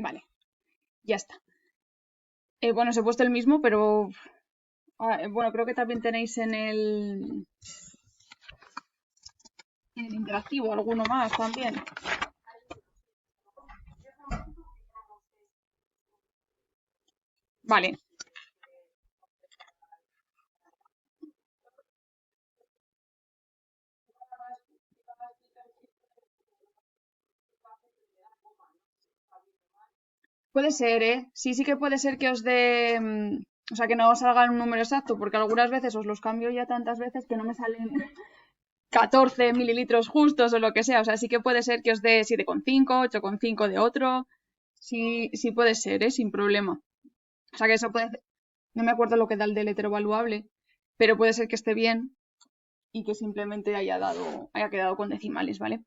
Vale, ya está. Bueno, os he puesto el mismo, pero bueno, creo que también tenéis en el interactivo alguno más también. Vale. Puede ser, ¿eh? Sí, sí que puede ser que os dé... o sea, que no os salga un número exacto, porque algunas veces os los cambio ya tantas veces que no me salen 14 mililitros justos o lo que sea. O sea, sí que puede ser que os dé 7,5, 8,5 de otro. Sí, sí puede ser, ¿eh? Sin problema. O sea, que eso puede... No me acuerdo lo que da el del heterovaluable, pero puede ser que esté bien y que simplemente haya quedado con decimales, ¿vale?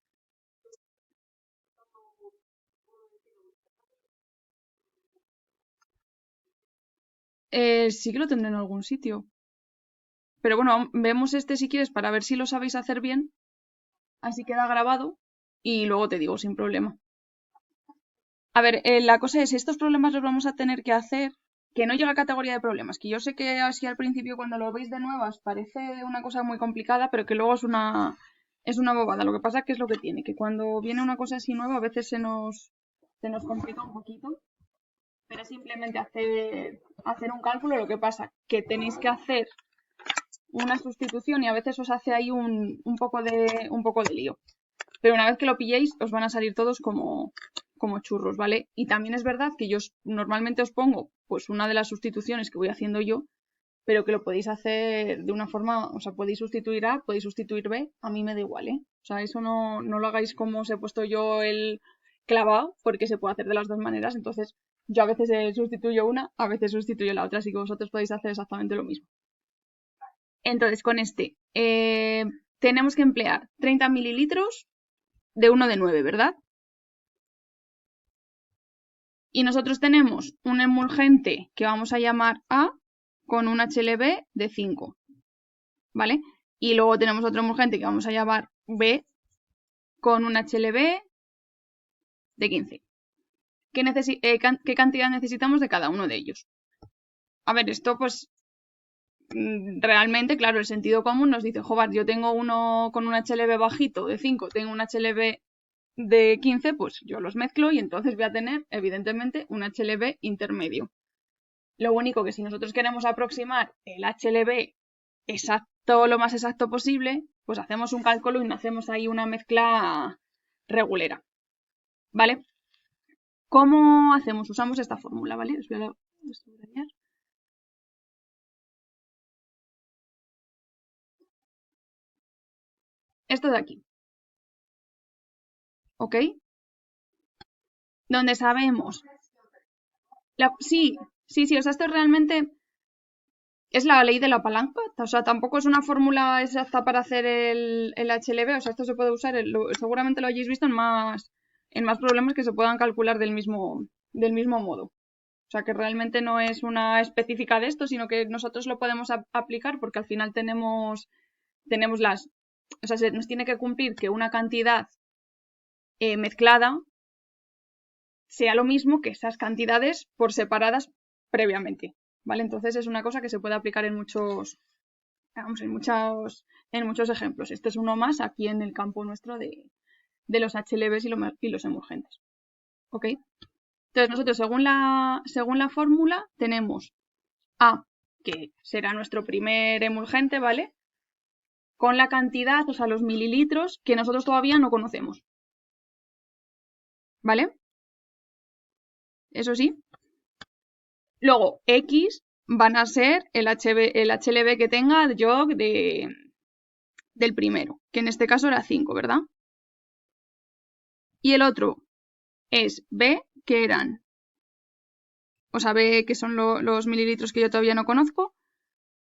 Sí que lo tendré en algún sitio. Pero bueno, vemos este si quieres para ver si lo sabéis hacer bien. Así queda grabado y luego te digo sin problema. A ver, la cosa es, estos problemas los vamos a tener que hacer, que no llega a categoría de problemas, que yo sé que así al principio cuando lo veis de nuevas parece una cosa muy complicada, pero que luego es una bobada. Lo que pasa es que es lo que tiene, que cuando viene una cosa así nueva a veces se nos complica un poquito, pero es simplemente hacer un cálculo. Lo que pasa que tenéis que hacer una sustitución y a veces os hace ahí un poco de lío. Pero una vez que lo pilléis, os van a salir todos como churros, ¿vale? Y también es verdad que yo normalmente os pongo pues una de las sustituciones que voy haciendo yo, pero que lo podéis hacer de una forma, o sea, podéis sustituir A, podéis sustituir B, a mí me da igual, ¿eh? O sea, eso no lo hagáis como os he puesto yo el clavado, porque se puede hacer de las dos maneras, entonces yo a veces sustituyo una, a veces sustituyo la otra, así que vosotros podéis hacer exactamente lo mismo. Entonces, con este, tenemos que emplear 30 mililitros de 1 de 9, ¿verdad? Y nosotros tenemos un emulgente que vamos a llamar A con un HLB de 5, ¿vale? Y luego tenemos otro emulgente que vamos a llamar B con un HLB de 15. ¿Qué cantidad necesitamos de cada uno de ellos? A ver, esto pues realmente, claro, el sentido común nos dice, joder, yo tengo uno con un HLB bajito de 5, tengo un HLB de 15, pues yo los mezclo y entonces voy a tener, evidentemente, un HLB intermedio. Lo único que si nosotros queremos aproximar el HLB exacto, lo más exacto posible, pues hacemos un cálculo y no hacemos ahí una mezcla regulera. ¿Vale? ¿Cómo hacemos? Usamos esta fórmula, ¿vale? Os voy a subrayar. Esto de aquí. ¿Ok? Donde sabemos. Sí, sí, o sea, esto realmente es la ley de la palanca. O sea, tampoco es una fórmula exacta para hacer el HLB. O sea, esto se puede usar, seguramente lo hayáis visto en más problemas que se puedan calcular del mismo modo. O sea, que realmente no es una específica de esto, sino que nosotros lo podemos aplicar porque al final tenemos las... O sea, se nos tiene que cumplir que una cantidad mezclada sea lo mismo que esas cantidades por separadas previamente, ¿vale? Entonces es una cosa que se puede aplicar vamos, en muchos ejemplos. Este es uno más aquí en el campo nuestro de los HLBs y los emulgentes, ¿ok? Entonces nosotros según la fórmula tenemos A, que será nuestro primer emulgente, ¿vale? Con la cantidad, o sea, los mililitros que nosotros todavía no conocemos, ¿vale? Eso sí. Luego, X van a ser el HLB que tenga yo del primero, que en este caso era 5, ¿verdad? Y el otro es B, que eran, o sea, B, que son los mililitros que yo todavía no conozco,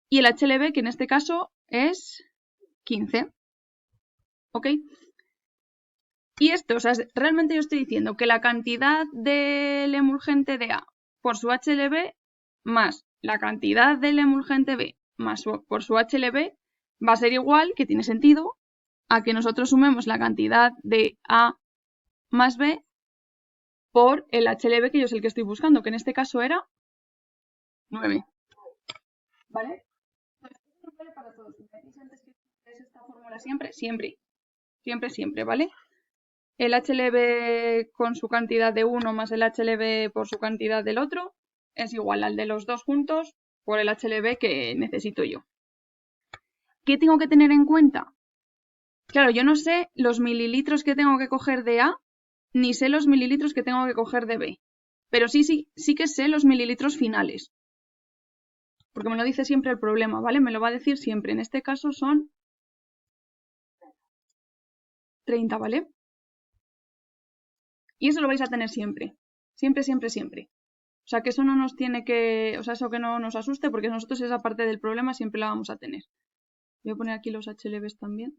y el HLB, que en este caso es 15, ¿ok? Y esto, o sea, realmente yo estoy diciendo que la cantidad del emulgente de A por su HLB más la cantidad del emulgente B más por su HLB va a ser igual, que tiene sentido, a que nosotros sumemos la cantidad de A más B por el HLB, que yo es el que estoy buscando, que en este caso era 9. ¿Vale? Esto vale para todos. ¿Me decís antes que es esta fórmula siempre? Siempre. Siempre, siempre, ¿vale? El HLB con su cantidad de uno más el HLB por su cantidad del otro es igual al de los dos juntos por el HLB que necesito yo. ¿Qué tengo que tener en cuenta? Claro, yo no sé los mililitros que tengo que coger de A, ni sé los mililitros que tengo que coger de B. Pero sí que sé los mililitros finales. Porque me lo dice siempre el problema, ¿vale? Me lo va a decir siempre. En este caso son 30, ¿vale? Y eso lo vais a tener siempre. Siempre, siempre, siempre. O sea, que eso no nos tiene que... O sea, eso que no nos asuste, porque nosotros esa parte del problema siempre la vamos a tener. Voy a poner aquí los HLBs también.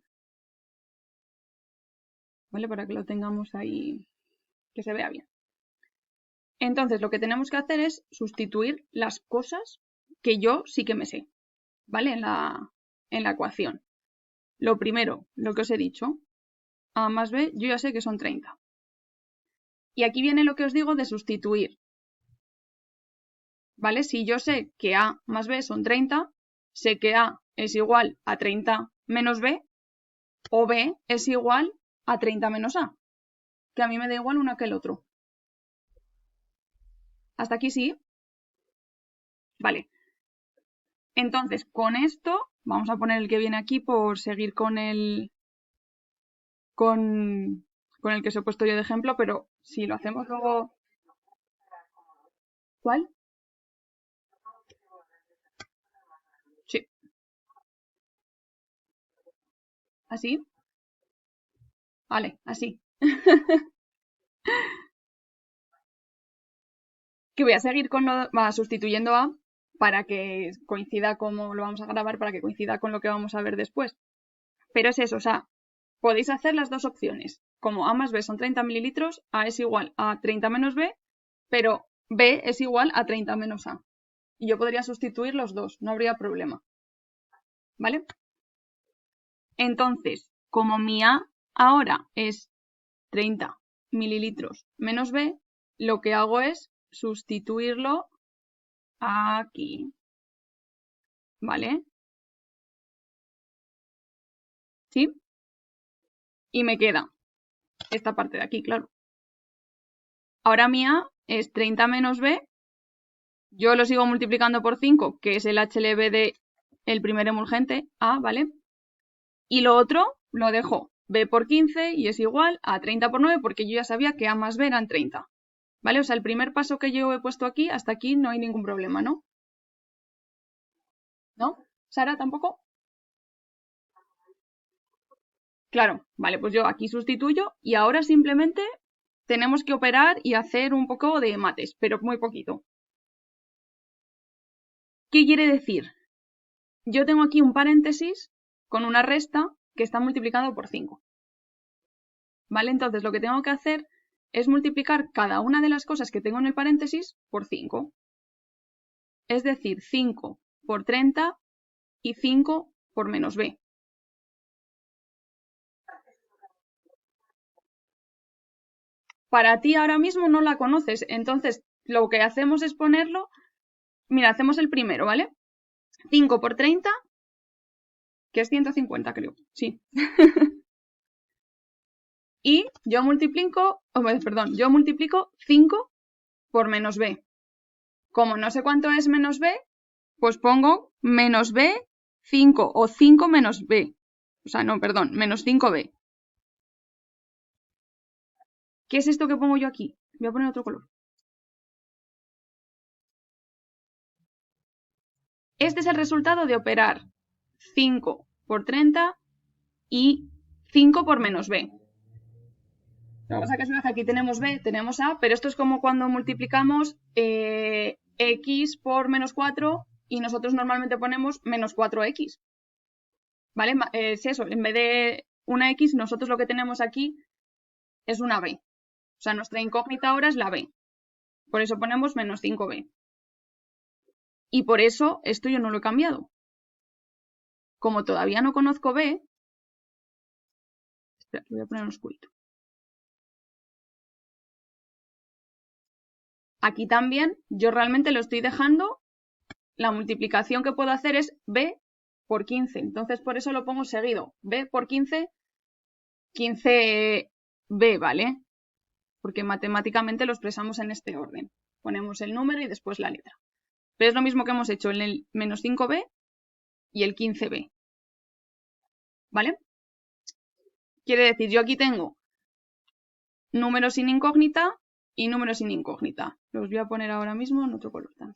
¿Vale? Para que lo tengamos ahí, que se vea bien. Entonces, lo que tenemos que hacer es sustituir las cosas que yo sí que me sé, ¿vale? En la ecuación. Lo primero, lo que os he dicho, A más B, yo ya sé que son 30. Y aquí viene lo que os digo de sustituir. ¿Vale? Si yo sé que A más B son 30, sé que A es igual a 30 menos B, o B es igual a 30 menos A, que a mí me da igual uno que el otro. ¿Hasta aquí sí? Vale. Entonces, con esto, vamos a poner el que viene aquí por seguir con el que os he puesto yo de ejemplo, pero si lo hacemos luego... ¿Cuál? Sí. ¿Así? Vale, así. Que voy a seguir con sustituyendo A para que coincida como lo vamos a grabar, para que coincida con lo que vamos a ver después. Pero es eso, o sea, podéis hacer las dos opciones. Como A más B son 30 mililitros, A es igual a 30 menos B, pero B es igual a 30 menos A. Y yo podría sustituir los dos, no habría problema. ¿Vale? Entonces, como mi A ahora es 30 mililitros menos B, lo que hago es sustituirlo aquí. ¿Vale? ¿Sí? Y me queda esta parte de aquí, claro. Ahora mi A es 30 menos B. Yo lo sigo multiplicando por 5, que es el HLB de el primer emulgente, A, ¿vale? Y lo otro lo dejo B por 15 y es igual a 30 por 9 porque yo ya sabía que A más B eran 30. ¿Vale? O sea, el primer paso que yo he puesto aquí, hasta aquí no hay ningún problema, ¿no? ¿No? ¿Sara tampoco? Claro, vale, pues yo aquí sustituyo y ahora simplemente tenemos que operar y hacer un poco de mates, pero muy poquito. ¿Qué quiere decir? Yo tengo aquí un paréntesis con una resta que está multiplicado por 5. ¿Vale? Entonces lo que tengo que hacer es multiplicar cada una de las cosas que tengo en el paréntesis por 5. Es decir, 5 por 30 y 5 por menos b. Para ti ahora mismo no la conoces, entonces lo que hacemos es ponerlo... Mira, hacemos el primero, ¿vale? 5 por 30, que es 150 creo, sí. Y yo multiplico 5 por menos b. Como no sé cuánto es menos b, pues pongo menos b 5 o 5 menos b. O sea, no, perdón, menos 5b. ¿Qué es esto que pongo yo aquí? Voy a poner otro color. Este es el resultado de operar 5 por 30 y 5 por menos b. Lo que pasa es que aquí tenemos b, tenemos a, pero esto es como cuando multiplicamos x por menos 4 y nosotros normalmente ponemos menos 4x. ¿Vale? Es eso, en vez de una x, nosotros lo que tenemos aquí es una b. O sea, nuestra incógnita ahora es la b. Por eso ponemos menos 5b. Y por eso esto yo no lo he cambiado. Como todavía no conozco b... Espera, lo voy a poner en oscurito. Aquí también yo realmente lo estoy dejando, la multiplicación que puedo hacer es b por 15. Entonces por eso lo pongo seguido. b por 15, 15b, ¿vale? Porque matemáticamente lo expresamos en este orden. Ponemos el número y después la letra. Pero es lo mismo que hemos hecho en el menos 5b y el 15b. ¿Vale? Quiere decir, yo aquí tengo números sin incógnita y números sin incógnita. Los voy a poner ahora mismo en otro color también.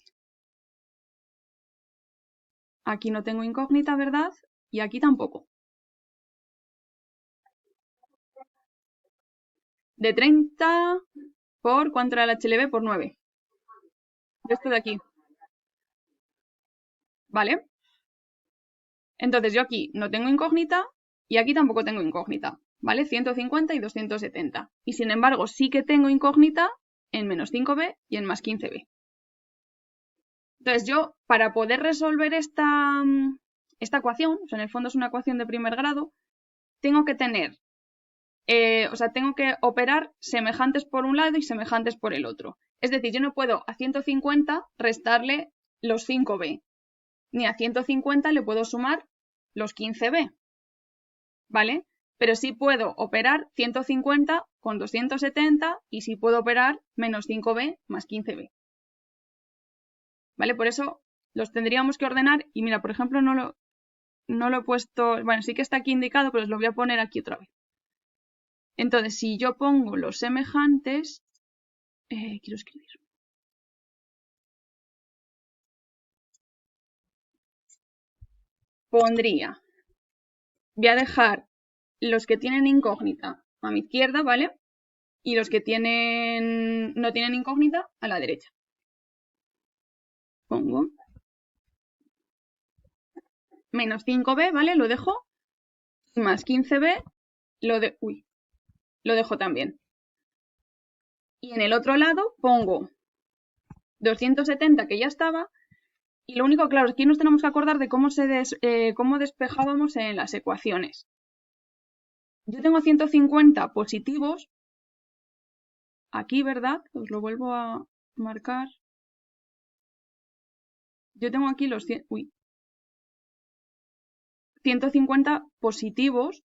Aquí no tengo incógnita, ¿verdad? Y aquí tampoco. De 30 por, ¿cuánto era el HLB? Por 9. Esto de aquí. ¿Vale? Entonces yo aquí no tengo incógnita y aquí tampoco tengo incógnita. ¿Vale? 150 y 270. Y sin embargo sí que tengo incógnita en menos 5b y en más 15b. Entonces yo, para poder resolver esta ecuación, o sea, en el fondo es una ecuación de primer grado, tengo que tener, tengo que operar semejantes por un lado y semejantes por el otro. Es decir, yo no puedo a 150 restarle los 5b, ni a 150 le puedo sumar los 15b, ¿vale? Pero sí puedo operar 150 con 270 y sí puedo operar menos 5b más 15b. ¿Vale? Por eso los tendríamos que ordenar y mira, por ejemplo, no lo he puesto, bueno, sí que está aquí indicado, pero os lo voy a poner aquí otra vez. Entonces, si yo pongo los semejantes, quiero escribir. Pondría, voy a dejar los que tienen incógnita a mi izquierda, ¿vale? Y los que no tienen incógnita a la derecha. Pongo menos 5b, ¿vale? Lo dejo. Y más 15b, lo dejo también. Y en el otro lado pongo 270, que ya estaba. Y lo único, claro, es que nos tenemos que acordar de cómo despejábamos en las ecuaciones. Yo tengo 150 positivos. Aquí, ¿verdad? Os lo vuelvo a marcar. Yo tengo aquí los 150 positivos.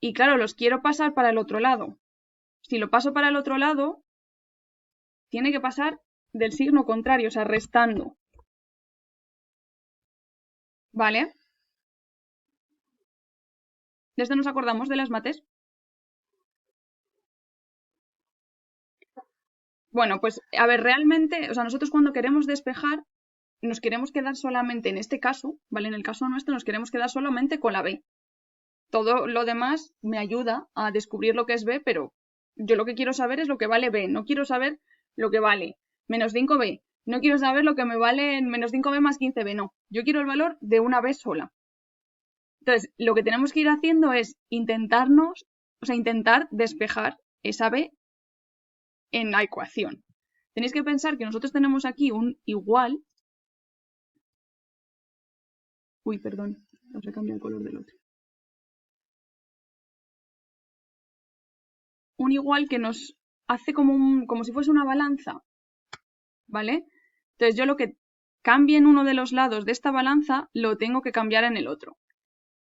Y claro, los quiero pasar para el otro lado. Si lo paso para el otro lado, tiene que pasar del signo contrario, o sea, restando. ¿Vale? ¿De esto nos acordamos de las mates? Bueno, pues a ver, realmente, o sea, nosotros cuando queremos despejar, nos queremos quedar solamente en este caso, ¿vale? En el caso nuestro nos queremos quedar solamente con la B. Todo lo demás me ayuda a descubrir lo que es B, pero yo lo que quiero saber es lo que vale B, no quiero saber lo que vale menos 5B, no quiero saber lo que me vale menos 5B más 15B, no. Yo quiero el valor de una B sola. Entonces, lo que tenemos que ir haciendo es intentar despejar esa B en la ecuación. Tenéis que pensar que nosotros tenemos aquí un igual. Uy, perdón, os he cambiado el color del otro. Un igual que nos hace como si fuese una balanza, ¿vale? Entonces yo lo que cambie en uno de los lados de esta balanza lo tengo que cambiar en el otro.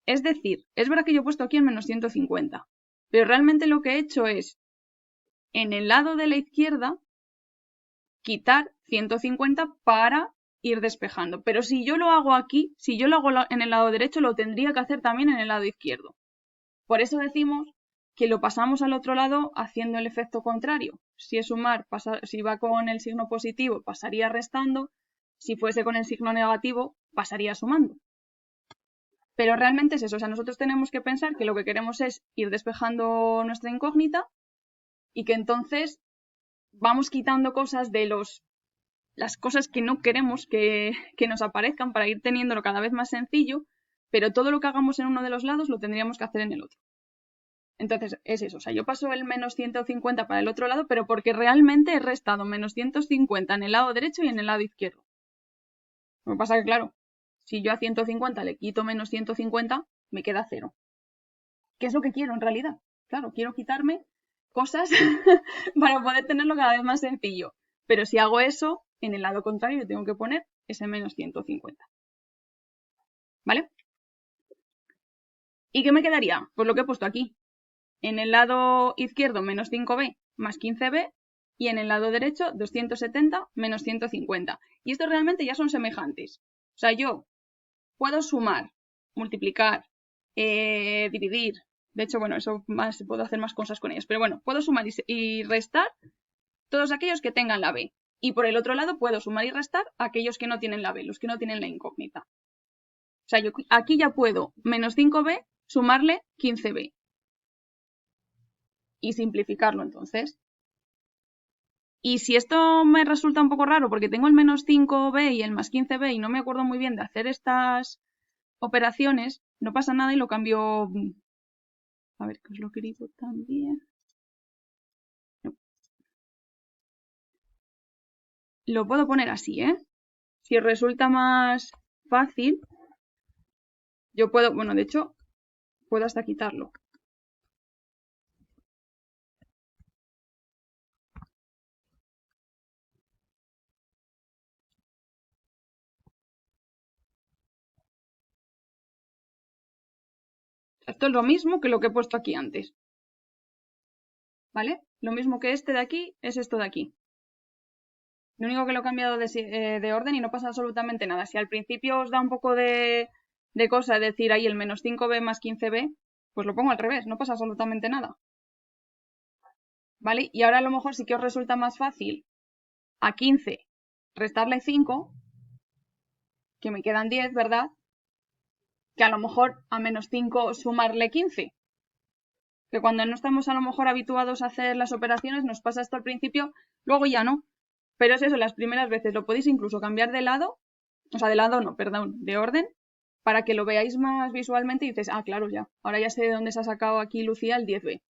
Es decir, es verdad que yo he puesto aquí en menos 150, pero realmente lo que he hecho es, en el lado de la izquierda, quitar 150 para ir despejando. Pero si yo lo hago aquí, si yo lo hago en el lado derecho, lo tendría que hacer también en el lado izquierdo. Por eso decimos que lo pasamos al otro lado haciendo el efecto contrario. Si es sumar, si va con el signo positivo, pasaría restando. Si fuese con el signo negativo, pasaría sumando. Pero realmente es eso. O sea, nosotros tenemos que pensar que lo que queremos es ir despejando nuestra incógnita y que entonces vamos quitando cosas de las cosas que no queremos que nos aparezcan para ir teniéndolo cada vez más sencillo, pero todo lo que hagamos en uno de los lados lo tendríamos que hacer en el otro. Entonces, es eso. O sea, yo paso el menos 150 para el otro lado, pero porque realmente he restado menos 150 en el lado derecho y en el lado izquierdo. Lo que pasa que, claro, si yo a 150 le quito menos 150, me queda 0. ¿Qué es lo que quiero en realidad? Claro, quiero quitarme cosas para poder tenerlo cada vez más sencillo. Pero si hago eso, en el lado contrario tengo que poner ese menos 150. ¿Vale? ¿Y qué me quedaría? Pues lo que he puesto aquí. En el lado izquierdo menos 5b más 15b y en el lado derecho 270 menos 150. Y estos realmente ya son semejantes. O sea, yo puedo sumar, multiplicar, dividir. De hecho, bueno, eso más puedo hacer más cosas con ellos. Pero bueno, puedo sumar y restar todos aquellos que tengan la b. Y por el otro lado puedo sumar y restar aquellos que no tienen la b, los que no tienen la incógnita. O sea, yo aquí ya puedo menos 5b sumarle 15b. Y simplificarlo entonces. Y si esto me resulta un poco raro porque tengo el menos 5b y el más 15b y no me acuerdo muy bien de hacer estas operaciones, no pasa nada y lo cambio. A ver, que os lo he querido también. No. Lo puedo poner así, ¿eh? Si os resulta más fácil, yo puedo, bueno, de hecho, puedo hasta quitarlo. Esto es lo mismo que lo que he puesto aquí antes. ¿Vale? Lo mismo que este de aquí es esto de aquí. Lo único que lo he cambiado de orden y no pasa absolutamente nada. Si al principio os da un poco de cosa decir ahí el menos 5b más 15b, pues lo pongo al revés, no pasa absolutamente nada. ¿Vale? Y ahora a lo mejor sí que os resulta más fácil a 15 restarle 5, que me quedan 10, ¿verdad? Que a lo mejor a menos 5 sumarle 15. Que cuando no estamos a lo mejor habituados a hacer las operaciones nos pasa esto al principio, luego ya no. Pero es eso, las primeras veces lo podéis incluso cambiar de lado, o sea, de lado no, perdón, de orden, para que lo veáis más visualmente y dices, ah, claro, ya, ahora ya sé de dónde se ha sacado aquí Lucía el 10b.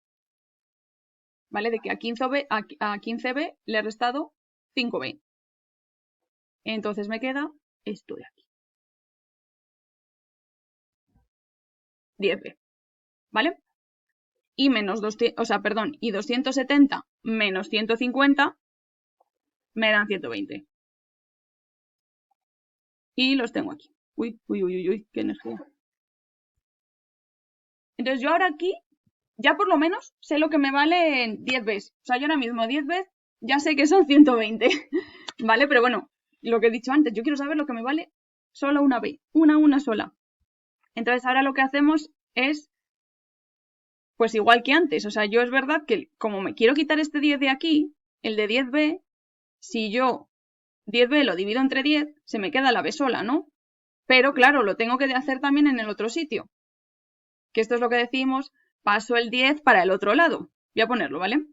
¿Vale? De que a 15b le he restado 5b. Entonces me queda esto de aquí. 10b. ¿Vale? Y menos 200, o sea, perdón, y 270 menos 150 me dan 120. Y los tengo aquí. Uy, uy, uy, uy, qué energía. Entonces yo ahora aquí ya por lo menos sé lo que me vale 10 veces. O sea, yo ahora mismo 10 veces ya sé que son 120. ¿Vale? Pero bueno, lo que he dicho antes, yo quiero saber lo que me vale solo una vez. Una sola. Entonces ahora lo que hacemos es, pues igual que antes. O sea, yo es verdad que como me quiero quitar este 10 de aquí, el de 10b, si yo 10b lo divido entre 10, se me queda la b sola, ¿no? Pero claro, lo tengo que hacer también en el otro sitio. Que esto es lo que decimos, paso el 10 para el otro lado. Voy a ponerlo, ¿vale?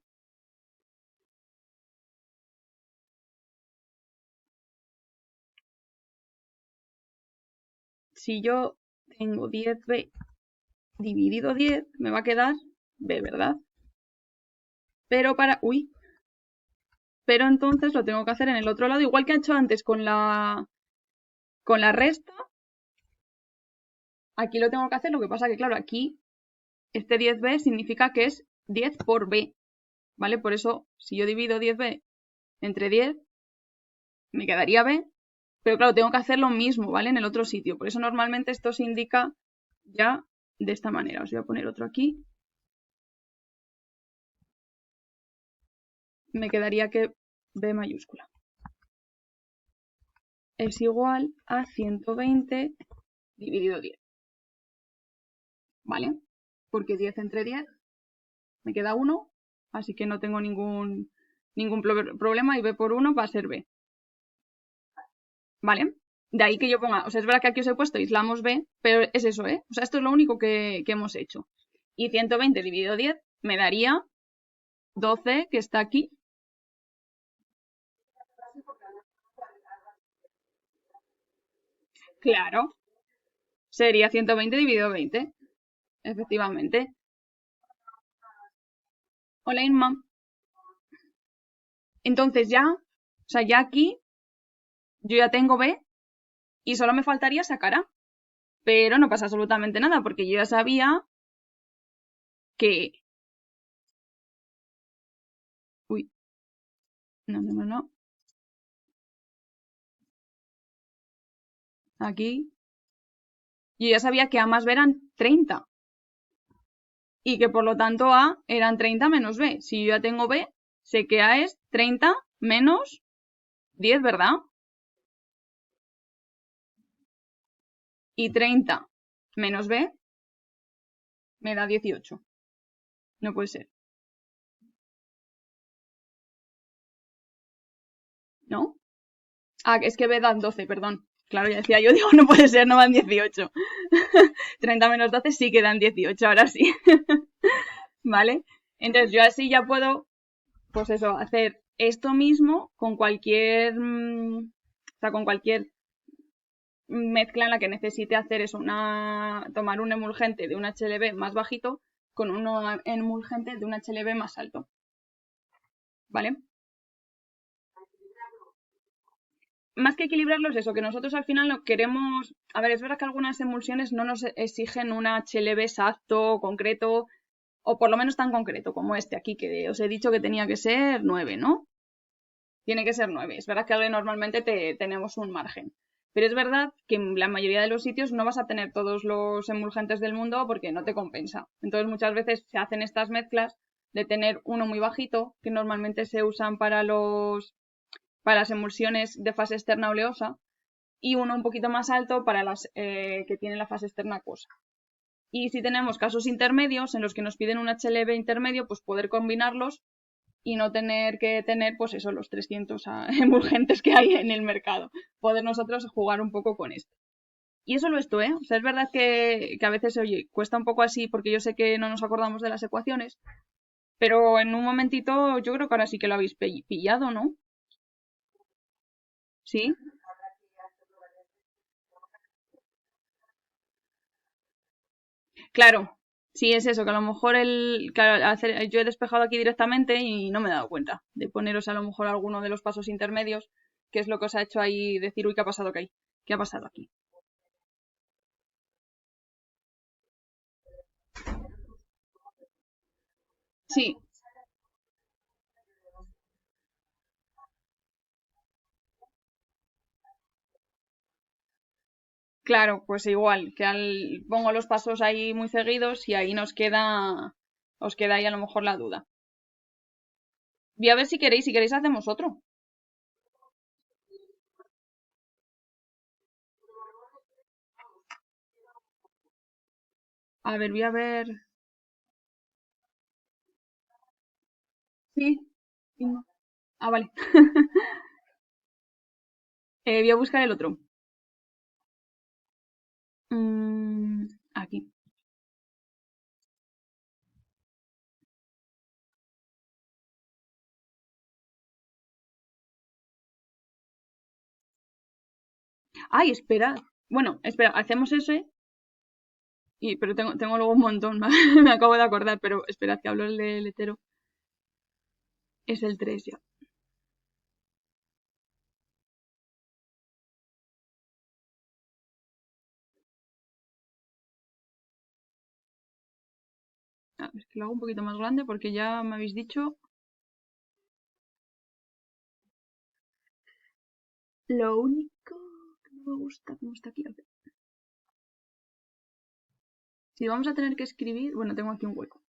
Si yo tengo 10b dividido 10, me va a quedar b, ¿verdad? Pero pero entonces lo tengo que hacer en el otro lado, igual que he hecho antes con la resta. Aquí lo tengo que hacer, lo que pasa que, claro, aquí este 10b significa que es 10 por b, ¿vale? Por eso, si yo divido 10b entre 10, me quedaría b, pero claro, tengo que hacer lo mismo, ¿vale? En el otro sitio. Por eso normalmente esto se indica ya de esta manera. Os voy a poner otro aquí. Me quedaría que b mayúscula es igual a 120 dividido 10. ¿Vale? Porque 10 entre 10 me queda 1, así que no tengo ningún problema y b por 1 va a ser b. ¿Vale? De ahí que yo ponga, o sea, es verdad que aquí os he puesto aislamos b, pero es eso, ¿eh? O sea, esto es lo único que hemos hecho. Y 120 dividido 10 me daría 12, que está aquí. Claro, sería 120 dividido 20, efectivamente. Hola, Inma. Entonces ya, o sea, ya aquí yo ya tengo b y solo me faltaría sacar a. Pero no pasa absolutamente nada porque yo ya sabía que Uy, no. Aquí. Yo ya sabía que A más B eran 30. Y que por lo tanto A eran 30 menos B. Si yo ya tengo B, sé que A es 30 menos 10, ¿verdad? Y 30 menos B me da 18. No puede ser, ¿no? Ah, es que B dan 12, perdón. Claro, ya decía yo, digo, no puede ser, no van 18. 30 menos 12 sí que dan 18, ahora sí. ¿Vale? Entonces yo así ya puedo, pues eso, hacer esto mismo con cualquier, o sea, con cualquier mezcla en la que necesite hacer eso, tomar un emulgente de un HLB más bajito con un emulgente de un HLB más alto. ¿Vale? Más que equilibrarlo es eso, que nosotros al final no queremos. A ver, es verdad que algunas emulsiones no nos exigen un HLB exacto, concreto, o por lo menos tan concreto como este aquí, que os he dicho que tenía que ser 9, ¿no? Tiene que ser 9. Es verdad que normalmente tenemos un margen. Pero es verdad que en la mayoría de los sitios no vas a tener todos los emulgentes del mundo porque no te compensa. Entonces muchas veces se hacen estas mezclas de tener uno muy bajito, que normalmente se usan para las emulsiones de fase externa oleosa, y uno un poquito más alto para las que tienen la fase externa acuosa. Y si tenemos casos intermedios en los que nos piden un HLB intermedio, pues poder combinarlos y no tener que tener, pues eso, los 300 emulgentes que hay en el mercado. Poder nosotros jugar un poco con esto. Y es solo esto, ¿eh? O sea, es verdad que a veces, oye, cuesta un poco así porque yo sé que no nos acordamos de las ecuaciones, pero en un momentito yo creo que ahora sí que lo habéis pillado, ¿no? ¿Sí? Claro, sí es eso, que a lo mejor claro, yo he despejado aquí directamente y no me he dado cuenta de poneros a lo mejor alguno de los pasos intermedios, que es lo que os ha hecho ahí decir, uy, ¿qué ha pasado aquí? ¿Qué ha pasado aquí? Sí, claro, pues igual, que pongo los pasos ahí muy seguidos y ahí os queda ahí a lo mejor la duda. Voy a ver si queréis hacemos otro. A ver, voy a ver. Sí. Sí, no. Ah, vale. Voy a buscar el otro. Aquí. Ay, espera. Bueno, espera, hacemos ese. Pero tengo luego un montón, me acabo de acordar, pero esperad que hablo el del hetero. Es el 3 ya. A ver, que lo hago un poquito más grande porque ya me habéis dicho. Lo único que no me gusta, ¿cómo está aquí? A ver. Si vamos a tener que escribir, bueno, tengo aquí un hueco.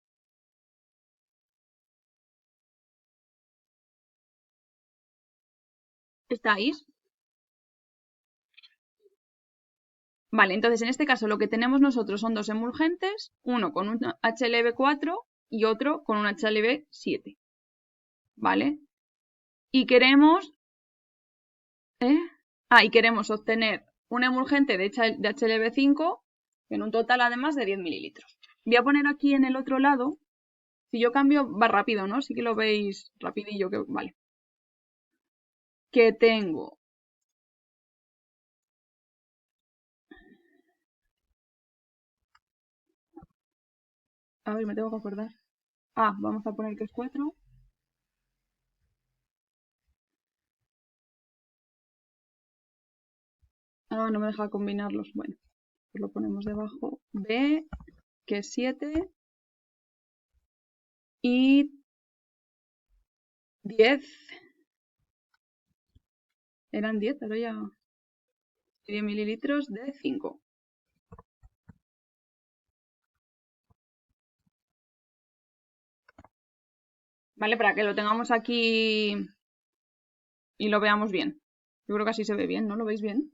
¿Estáis? Vale, entonces en este caso lo que tenemos nosotros son dos emulgentes, uno con un HLB4 y otro con un HLB7. ¿Vale? Y queremos, ¿eh? Y queremos obtener un emulgente de HLB5 en un total además de 10 mililitros. Voy a poner aquí en el otro lado, si yo cambio va rápido, ¿no? Sí que lo veis rapidillo, vale. Que tengo, a ver, me tengo que acordar. Vamos a poner que es 4. No me deja combinarlos. Bueno, pues lo ponemos debajo. B, que es 7. Y 10. Eran 10, ahora ya... 10 mililitros de 5. ¿Vale? Para que lo tengamos aquí y lo veamos bien. Yo creo que así se ve bien, ¿no? ¿Lo veis bien?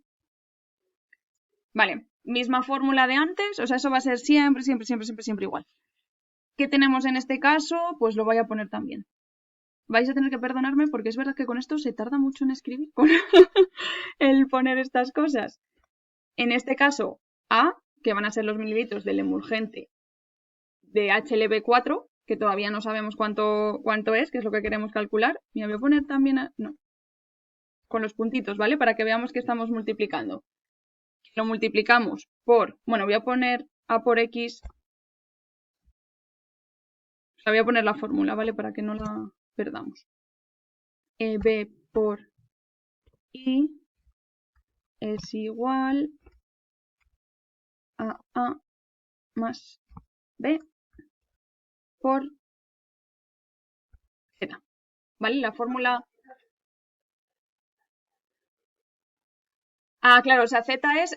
Vale, misma fórmula de antes, o sea, eso va a ser siempre, siempre, siempre, siempre, siempre igual. ¿Qué tenemos en este caso? Pues lo voy a poner también. Vais a tener que perdonarme porque es verdad que con esto se tarda mucho en escribir, el poner estas cosas. En este caso, A, que van a ser los mililitros del emulgente de HLB4, que todavía no sabemos cuánto es, que es lo que queremos calcular. Mira, voy a poner también, no, con los puntitos, ¿vale? Para que veamos que estamos multiplicando. Lo multiplicamos por, bueno, voy a poner A por X, o sea, voy a poner la fórmula, ¿vale? Para que no la perdamos. B por I es igual a A más B por Z. ¿Vale? La fórmula... Ah, claro, o sea, Z es...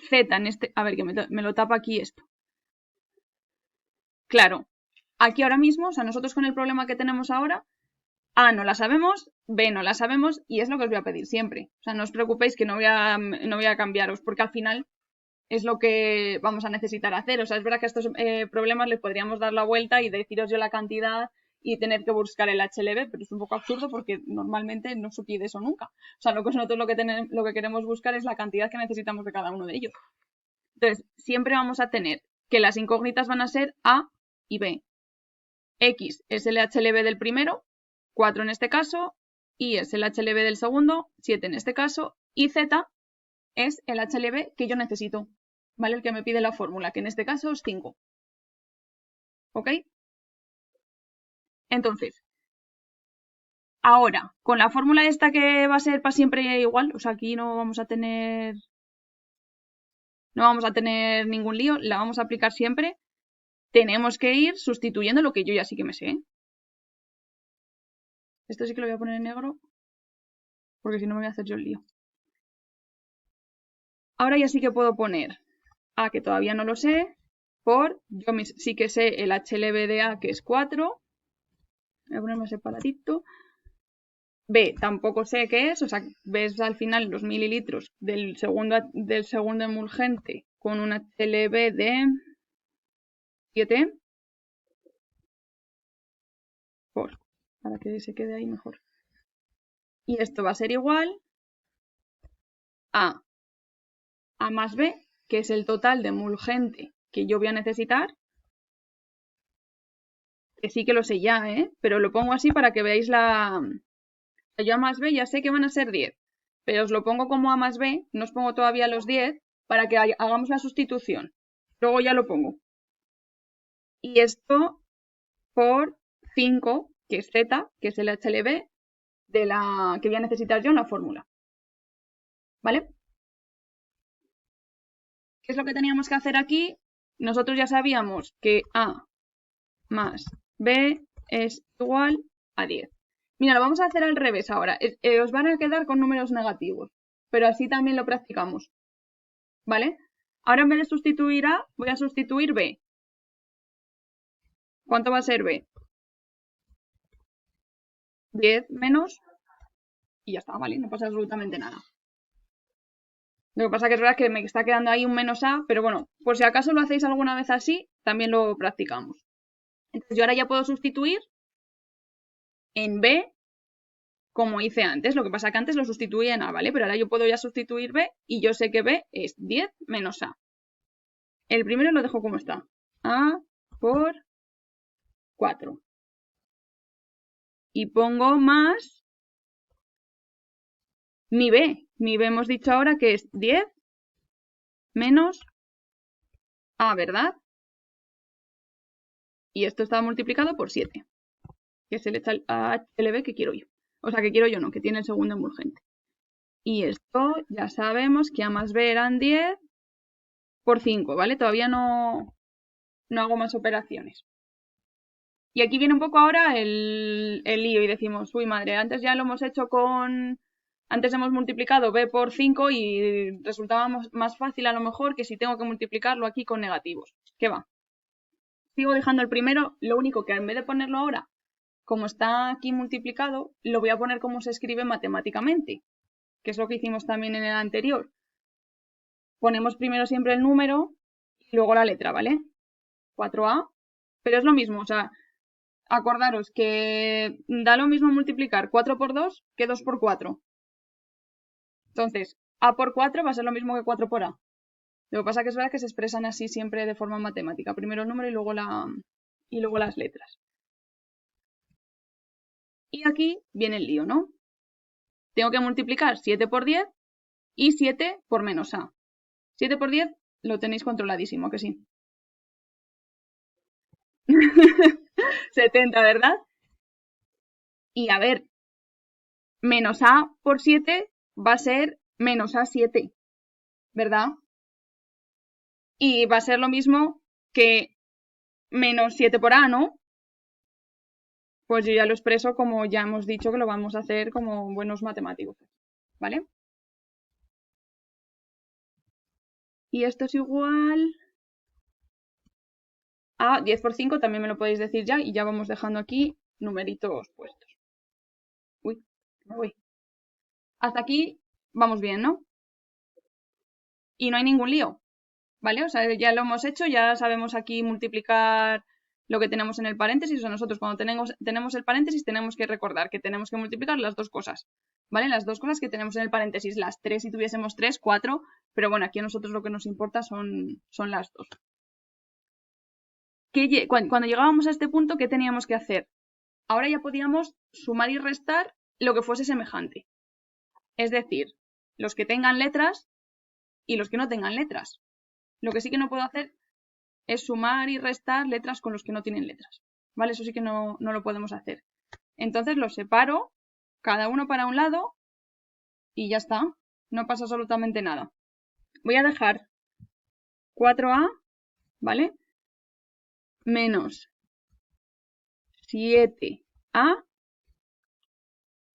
Z en este... A ver, que me lo tapa aquí esto. Claro, aquí ahora mismo, o sea, nosotros con el problema que tenemos ahora, A no la sabemos, B no la sabemos y es lo que os voy a pedir siempre. O sea, no os preocupéis que no voy a cambiaros porque al final es lo que vamos a necesitar hacer. O sea, es verdad que a estos problemas les podríamos dar la vuelta y deciros yo la cantidad y tener que buscar el HLB, pero es un poco absurdo porque normalmente no se pide eso nunca. O sea, nosotros lo que queremos buscar es la cantidad que necesitamos de cada uno de ellos. Entonces, siempre vamos a tener que las incógnitas van a ser A y B. X es el HLB del primero, 4 en este caso, Y es el HLB del segundo, 7 en este caso, y Z es el HLB que yo necesito, ¿vale? El que me pide la fórmula, que en este caso es 5. ¿Ok? Entonces, ahora, con la fórmula esta que va a ser para siempre igual, o sea, aquí no vamos a tener ningún lío, la vamos a aplicar siempre. Tenemos que ir sustituyendo lo que yo ya sí que me sé. Esto sí que lo voy a poner en negro, porque si no me voy a hacer yo el lío. Ahora ya sí que puedo poner A, que todavía no lo sé, por, yo sí que sé el HLB de A, que es 4. Voy a ponerme separadito. B, tampoco sé qué es, o sea, ves al final los mililitros del segundo emulgente con un HLB de 7 para que se quede ahí mejor. Y esto va a ser igual a A más B, que es el total de emulgente que yo voy a necesitar, que sí que lo sé ya, pero lo pongo así para que veáis yo A más B ya sé que van a ser 10, pero os lo pongo como A más B, no os pongo todavía los 10 para que hagamos la sustitución. Luego ya lo pongo. Y esto por 5, que es Z, que es el HLB de la que voy a necesitar yo en la fórmula. ¿Vale? ¿Qué es lo que teníamos que hacer aquí? Nosotros ya sabíamos que A más B es igual a 10. Mira, lo vamos a hacer al revés ahora. Os van a quedar con números negativos, pero así también lo practicamos. ¿Vale? Ahora en vez de sustituir A, voy a sustituir B. ¿Cuánto va a ser B? 10 menos y ya está, ¿vale? No pasa absolutamente nada. Lo que pasa que es verdad que me está quedando ahí un menos A, pero bueno, por si acaso lo hacéis alguna vez así, también lo practicamos. Entonces yo ahora ya puedo sustituir en B como hice antes. Lo que pasa que antes lo sustituí en A, ¿vale? Pero ahora yo puedo ya sustituir B y yo sé que B es 10 menos A. El primero lo dejo como está. A por 4. Y pongo más mi B. Mi B hemos dicho ahora que es 10 menos A, ¿verdad? Y esto está multiplicado por 7, que es el HLB que quiero yo. O sea, que quiero yo no, que tiene el segundo emulgente. Y esto ya sabemos que A más B eran 10 por 5, ¿vale? Todavía no hago más operaciones. Y aquí viene un poco ahora el lío y decimos, uy madre, antes ya lo hemos hecho con... Antes hemos multiplicado b por 5 y resultaba más fácil a lo mejor que si tengo que multiplicarlo aquí con negativos. ¿Qué va? Sigo dejando el primero, lo único que en vez de ponerlo ahora, como está aquí multiplicado, lo voy a poner como se escribe matemáticamente, que es lo que hicimos también en el anterior. Ponemos primero siempre el número y luego la letra, ¿vale? 4a, pero es lo mismo, o sea, acordaros que da lo mismo multiplicar 4 por 2 que 2 por 4. Entonces, a por 4 va a ser lo mismo que 4 por a. Lo que pasa es que es verdad que se expresan así siempre de forma matemática. Primero el número y luego las letras. Y aquí viene el lío, ¿no? Tengo que multiplicar 7 por 10 y 7 por menos a. 7 por 10 lo tenéis controladísimo, que sí. 70, ¿verdad? Y a ver, menos a por 7 va a ser menos a 7, ¿verdad? Y va a ser lo mismo que menos 7 por a, ¿no? Pues yo ya lo expreso como ya hemos dicho que lo vamos a hacer como buenos matemáticos, ¿vale? Y esto es igual a 10 por 5, también me lo podéis decir ya, y ya vamos dejando aquí numeritos puestos. Uy, me voy. Hasta aquí vamos bien, ¿no? Y no hay ningún lío, ¿vale? O sea, ya lo hemos hecho, ya sabemos aquí multiplicar lo que tenemos en el paréntesis. O sea, nosotros cuando tenemos el paréntesis tenemos que recordar que tenemos que multiplicar las dos cosas, ¿vale? Las dos cosas que tenemos en el paréntesis, las tres si tuviésemos 3, 4, pero bueno, aquí a nosotros lo que nos importa son las dos. Cuando llegábamos a este punto, ¿qué teníamos que hacer? Ahora ya podíamos sumar y restar lo que fuese semejante. Es decir, los que tengan letras y los que no tengan letras. Lo que sí que no puedo hacer es sumar y restar letras con los que no tienen letras. ¿Vale? Eso sí que no lo podemos hacer. Entonces los separo, cada uno para un lado, y ya está. No pasa absolutamente nada. Voy a dejar 4a, ¿vale? Menos 7a.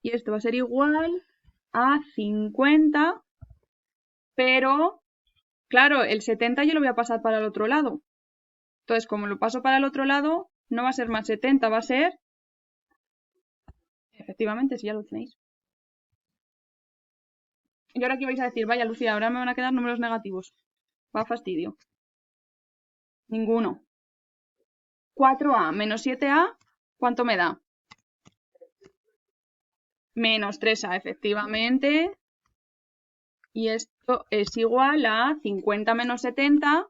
Y esto va a ser igual a 50, pero, claro, el 70 yo lo voy a pasar para el otro lado. Entonces, como lo paso para el otro lado, no va a ser más 70, va a ser... Efectivamente, si ya lo tenéis. Y ahora aquí vais a decir, vaya Lucía, ahora me van a quedar números negativos. Va fastidio. Ninguno. 4a menos 7a, ¿cuánto me da? Menos 3a, efectivamente. Y esto es igual a 50 menos 70.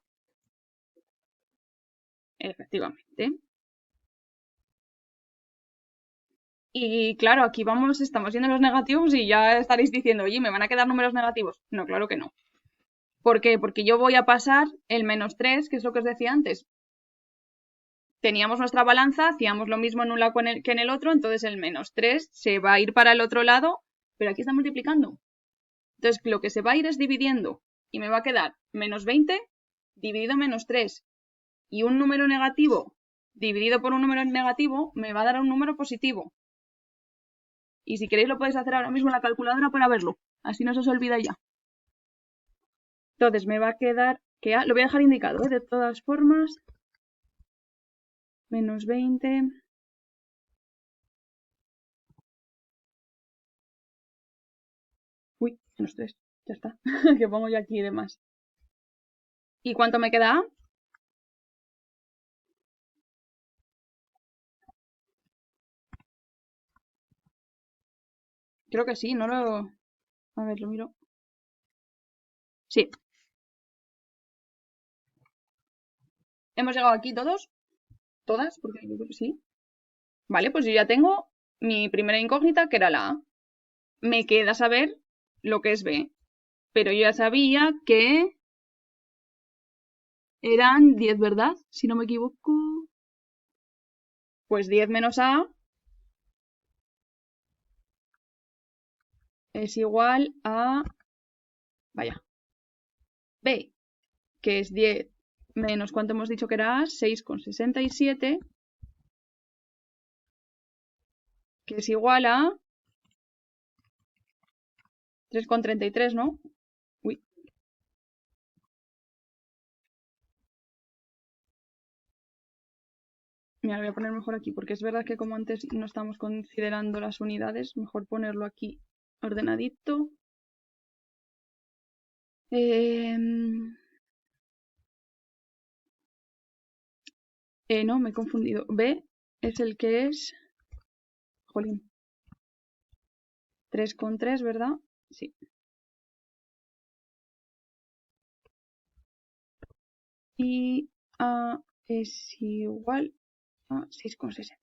Efectivamente. Y claro, aquí estamos viendo los negativos y ya estaréis diciendo, oye, ¿me van a quedar números negativos? No, claro que no. ¿Por qué? Porque yo voy a pasar el menos 3, que es lo que os decía antes. Teníamos nuestra balanza, hacíamos lo mismo en un lado que en el otro, entonces el menos 3 se va a ir para el otro lado, pero aquí está multiplicando. Entonces lo que se va a ir es dividiendo y me va a quedar menos 20 dividido menos 3. Y un número negativo dividido por un número negativo me va a dar un número positivo. Y si queréis lo podéis hacer ahora mismo en la calculadora para verlo. Así no se os olvida ya. Entonces me va a quedar que A, lo voy a dejar indicado, de todas formas. Menos 20. Uy, menos 3. Ya está. Que pongo yo aquí de más. ¿Y cuánto me queda A? Creo que sí, no lo... A ver, lo miro. Sí. ¿Hemos llegado aquí todos? ¿Todas? Porque yo creo que sí. Vale, pues yo ya tengo mi primera incógnita, que era la A. Me queda saber lo que es B. Pero yo ya sabía que eran 10, ¿verdad? Si no me equivoco. Pues 10 menos A es igual a... Vaya. B, que es 10 menos, ¿cuánto hemos dicho que era A? 6,67. que es igual a 3,33, ¿no? Uy. Mira, lo voy a poner mejor aquí, porque es verdad que como antes no estamos considerando las unidades, mejor ponerlo aquí ordenadito. No, me he confundido. B es el que es... Jolín. 3,3, ¿verdad? Sí. Y A es igual a 6,67.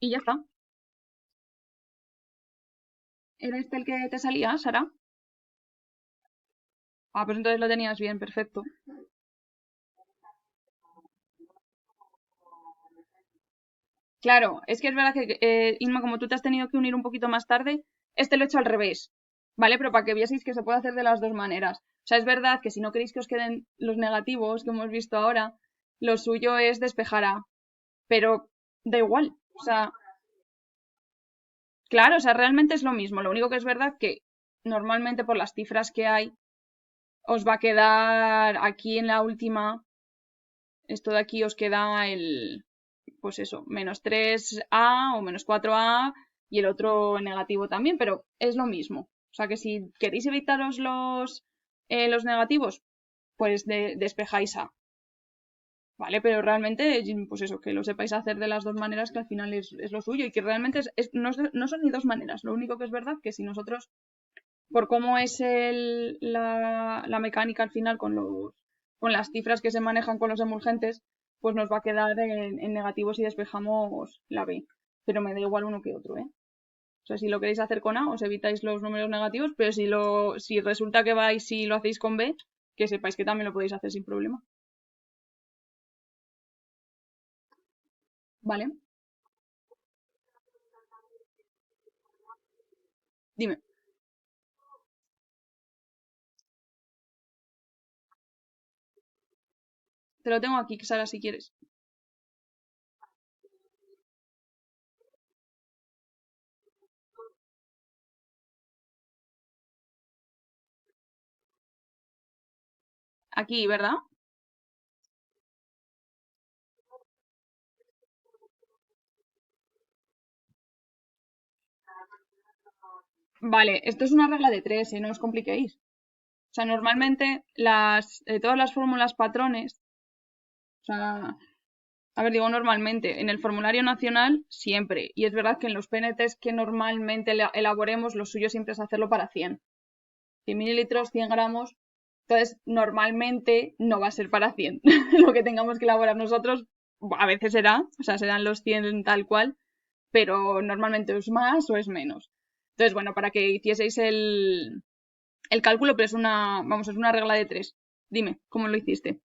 Y ya está. ¿Era este el que te salía, Sara? Ah, pues entonces lo tenías bien, perfecto. Claro, es que es verdad que, Inma, como tú te has tenido que unir un poquito más tarde, este lo he hecho al revés, ¿vale? Pero para que vieseis que se puede hacer de las dos maneras. O sea, es verdad que si no queréis que os queden los negativos que hemos visto ahora, lo suyo es despejar A, pero da igual. O sea, claro, o sea, realmente es lo mismo. Lo único que es verdad que normalmente por las cifras que hay, os va a quedar aquí en la última, esto de aquí os queda el, pues eso, -3A o -4A y el otro en negativo también, pero es lo mismo. O sea que si queréis evitaros los negativos, pues despejáis A, ¿vale? Pero realmente, pues eso, que lo sepáis hacer de las dos maneras, que al final es lo suyo y que realmente no son ni dos maneras. Lo único que es verdad que si nosotros, por cómo es la mecánica al final con las cifras que se manejan con los emulgentes, pues nos va a quedar en negativo si despejamos la B. Pero me da igual uno que otro, ¿eh? O sea, si lo queréis hacer con A, os evitáis los números negativos, pero si resulta que vais y lo hacéis con B, que sepáis que también lo podéis hacer sin problema. ¿Vale? Dime. Te lo tengo aquí, Sara, si quieres. Aquí, ¿verdad? Vale, esto es una regla de tres, ¿eh? No os compliquéis. O sea, normalmente todas las fórmulas patrones, o sea, a ver, digo normalmente, en el formulario nacional siempre, y es verdad que en los PNTs que normalmente elaboremos, lo suyo siempre es hacerlo para 100 mililitros, 100 gramos, entonces normalmente no va a ser para 100 lo que tengamos que elaborar nosotros, a veces será, o sea, serán los 100 tal cual, pero normalmente es más o es menos. Entonces, bueno, para que hicieseis el cálculo, pero vamos, es una regla de tres. Dime, ¿cómo lo hiciste?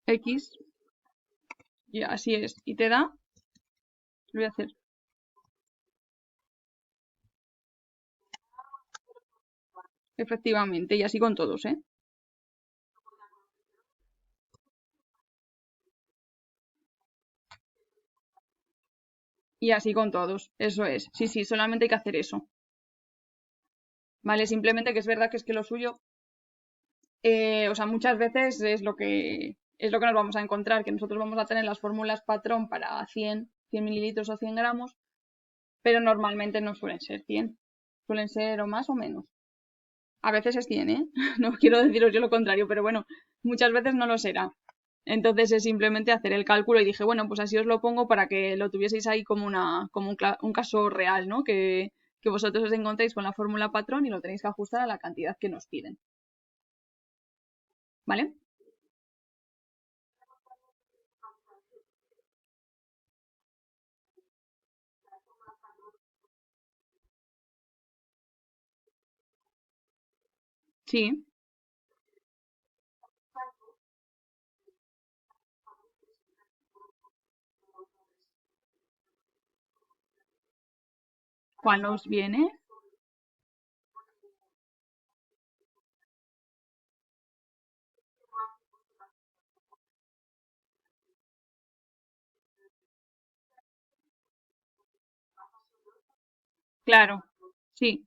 X, y así es. Y te da, lo voy a hacer. Efectivamente, y así con todos, ¿eh? Y así con todos, eso es. Sí, sí, solamente hay que hacer eso. Vale, simplemente que es verdad que es que lo suyo, o sea, muchas veces es lo que nos vamos a encontrar, que nosotros vamos a tener las fórmulas patrón para 100 mililitros o 100 gramos, pero normalmente no suelen ser 100, suelen ser o más o menos. A veces es 100, ¿eh? No quiero deciros yo lo contrario, pero bueno, muchas veces no lo será. Entonces es simplemente hacer el cálculo y dije, bueno, pues así os lo pongo para que lo tuvieseis ahí como un caso real, ¿no? Que vosotros os encontréis con la fórmula patrón y lo tenéis que ajustar a la cantidad que nos piden. ¿Vale? Sí. ¿Cuál nos viene? Claro, sí.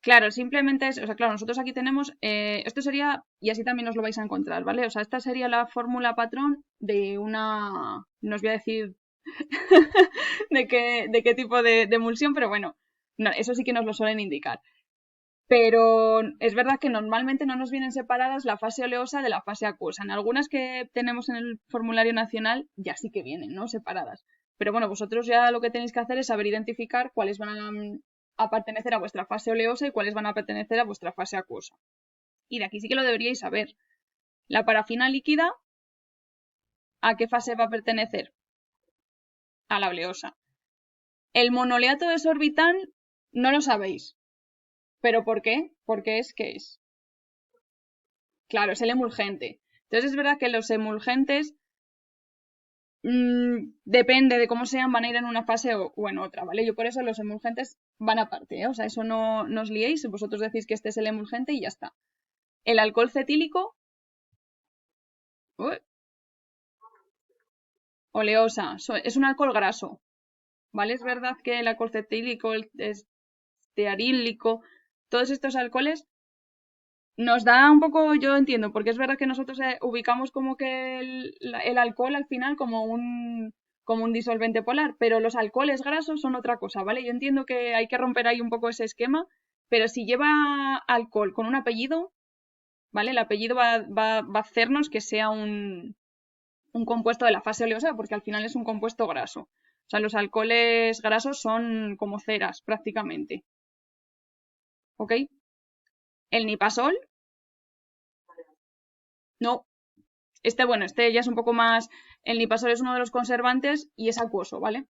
Claro, simplemente es, o sea, claro, nosotros aquí tenemos, esto sería, y así también os lo vais a encontrar, ¿vale? O sea, esta sería la fórmula patrón de una, no os voy a decir de qué tipo de emulsión, pero bueno, no, eso sí que nos lo suelen indicar. Pero es verdad que normalmente no nos vienen separadas la fase oleosa de la fase acuosa. En algunas que tenemos en el formulario nacional ya sí que vienen, ¿no? Separadas. Pero bueno, vosotros ya lo que tenéis que hacer es saber identificar cuáles van a pertenecer a vuestra fase oleosa y cuáles van a pertenecer a vuestra fase acuosa. Y de aquí sí que lo deberíais saber. La parafina líquida, ¿a qué fase va a pertenecer? A la oleosa. El monoleato de sorbitán no lo sabéis. ¿Pero por qué? Porque es que es. Claro, es el emulgente. Entonces es verdad que los emulgentes, depende de cómo sean, van a ir en una fase o en otra, ¿vale? Yo por eso los emulgentes van aparte, ¿eh? O sea, eso no os liéis, vosotros decís que este es el emulgente y ya está. El alcohol cetílico, uy, oleosa, es un alcohol graso, ¿vale? Es verdad que el alcohol cetílico, el estearílico, todos estos alcoholes nos da un poco, yo entiendo, porque es verdad que nosotros ubicamos como que el alcohol al final como un disolvente polar, pero los alcoholes grasos son otra cosa, ¿vale? Yo entiendo que hay que romper ahí un poco ese esquema, pero si lleva alcohol con un apellido, ¿vale? El apellido va a hacernos que sea un compuesto de la fase oleosa, porque al final es un compuesto graso. O sea, los alcoholes grasos son como ceras prácticamente, ¿ok? El nipasol, no. Bueno, este ya es un poco más. El nipasol es uno de los conservantes y es acuoso, ¿vale?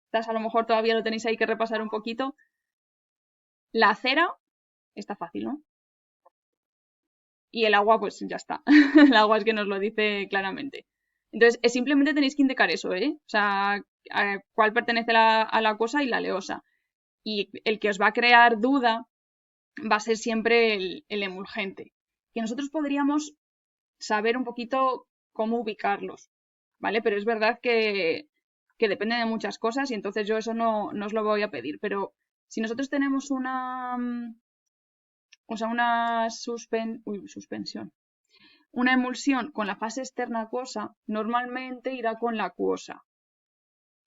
Estas a lo mejor todavía lo tenéis ahí que repasar un poquito. La cera, está fácil, ¿no? Y el agua, pues ya está. El agua es que nos lo dice claramente. Entonces, simplemente tenéis que indicar eso, ¿eh? O sea, cuál pertenece a la acuosa y la oleosa. Y el que os va a crear duda va a ser siempre el emulgente. Que nosotros podríamos saber un poquito cómo ubicarlos, ¿vale? Pero es verdad que depende de muchas cosas y entonces yo eso no os lo voy a pedir. Pero si nosotros tenemos o sea, suspensión, una emulsión con la fase externa acuosa, normalmente irá con la acuosa.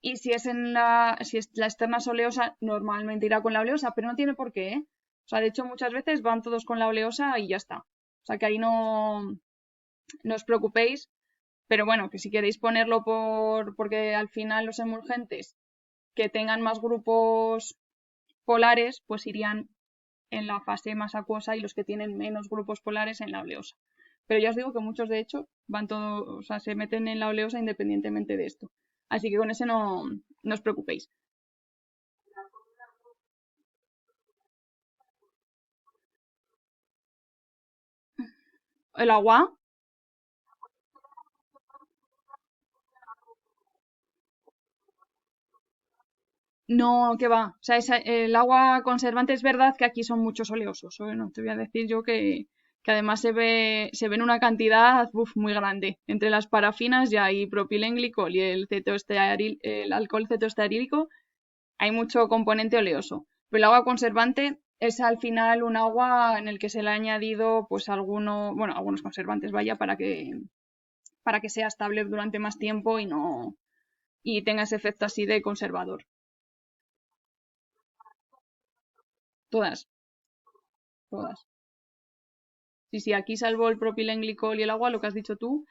Y si es la externa soleosa, normalmente irá con la oleosa, pero no tiene por qué, ¿eh? O sea, de hecho, muchas veces van todos con la oleosa y ya está. O sea, que ahí no os preocupéis. Pero bueno, que si queréis ponerlo porque al final los emulgentes que tengan más grupos polares, pues irían en la fase más acuosa y los que tienen menos grupos polares en la oleosa. Pero ya os digo que muchos de hecho van todos, o sea, se meten en la oleosa independientemente de esto. Así que con ese no os preocupéis. El agua, no, que va. O sea, el agua conservante es verdad que aquí son muchos oleosos. Bueno, te voy a decir yo que además se ve en una cantidad muy grande. Entre las parafinas ya hay propilenglicol y el alcohol cetoestearílico, hay mucho componente oleoso. Pero el agua conservante es al final un agua en el que se le ha añadido pues algunos conservantes, vaya, para que sea estable durante más tiempo y tenga ese efecto así de conservador. Todas, todas. Sí, sí, aquí salvo el propilenglicol y el agua, lo que has dicho tú.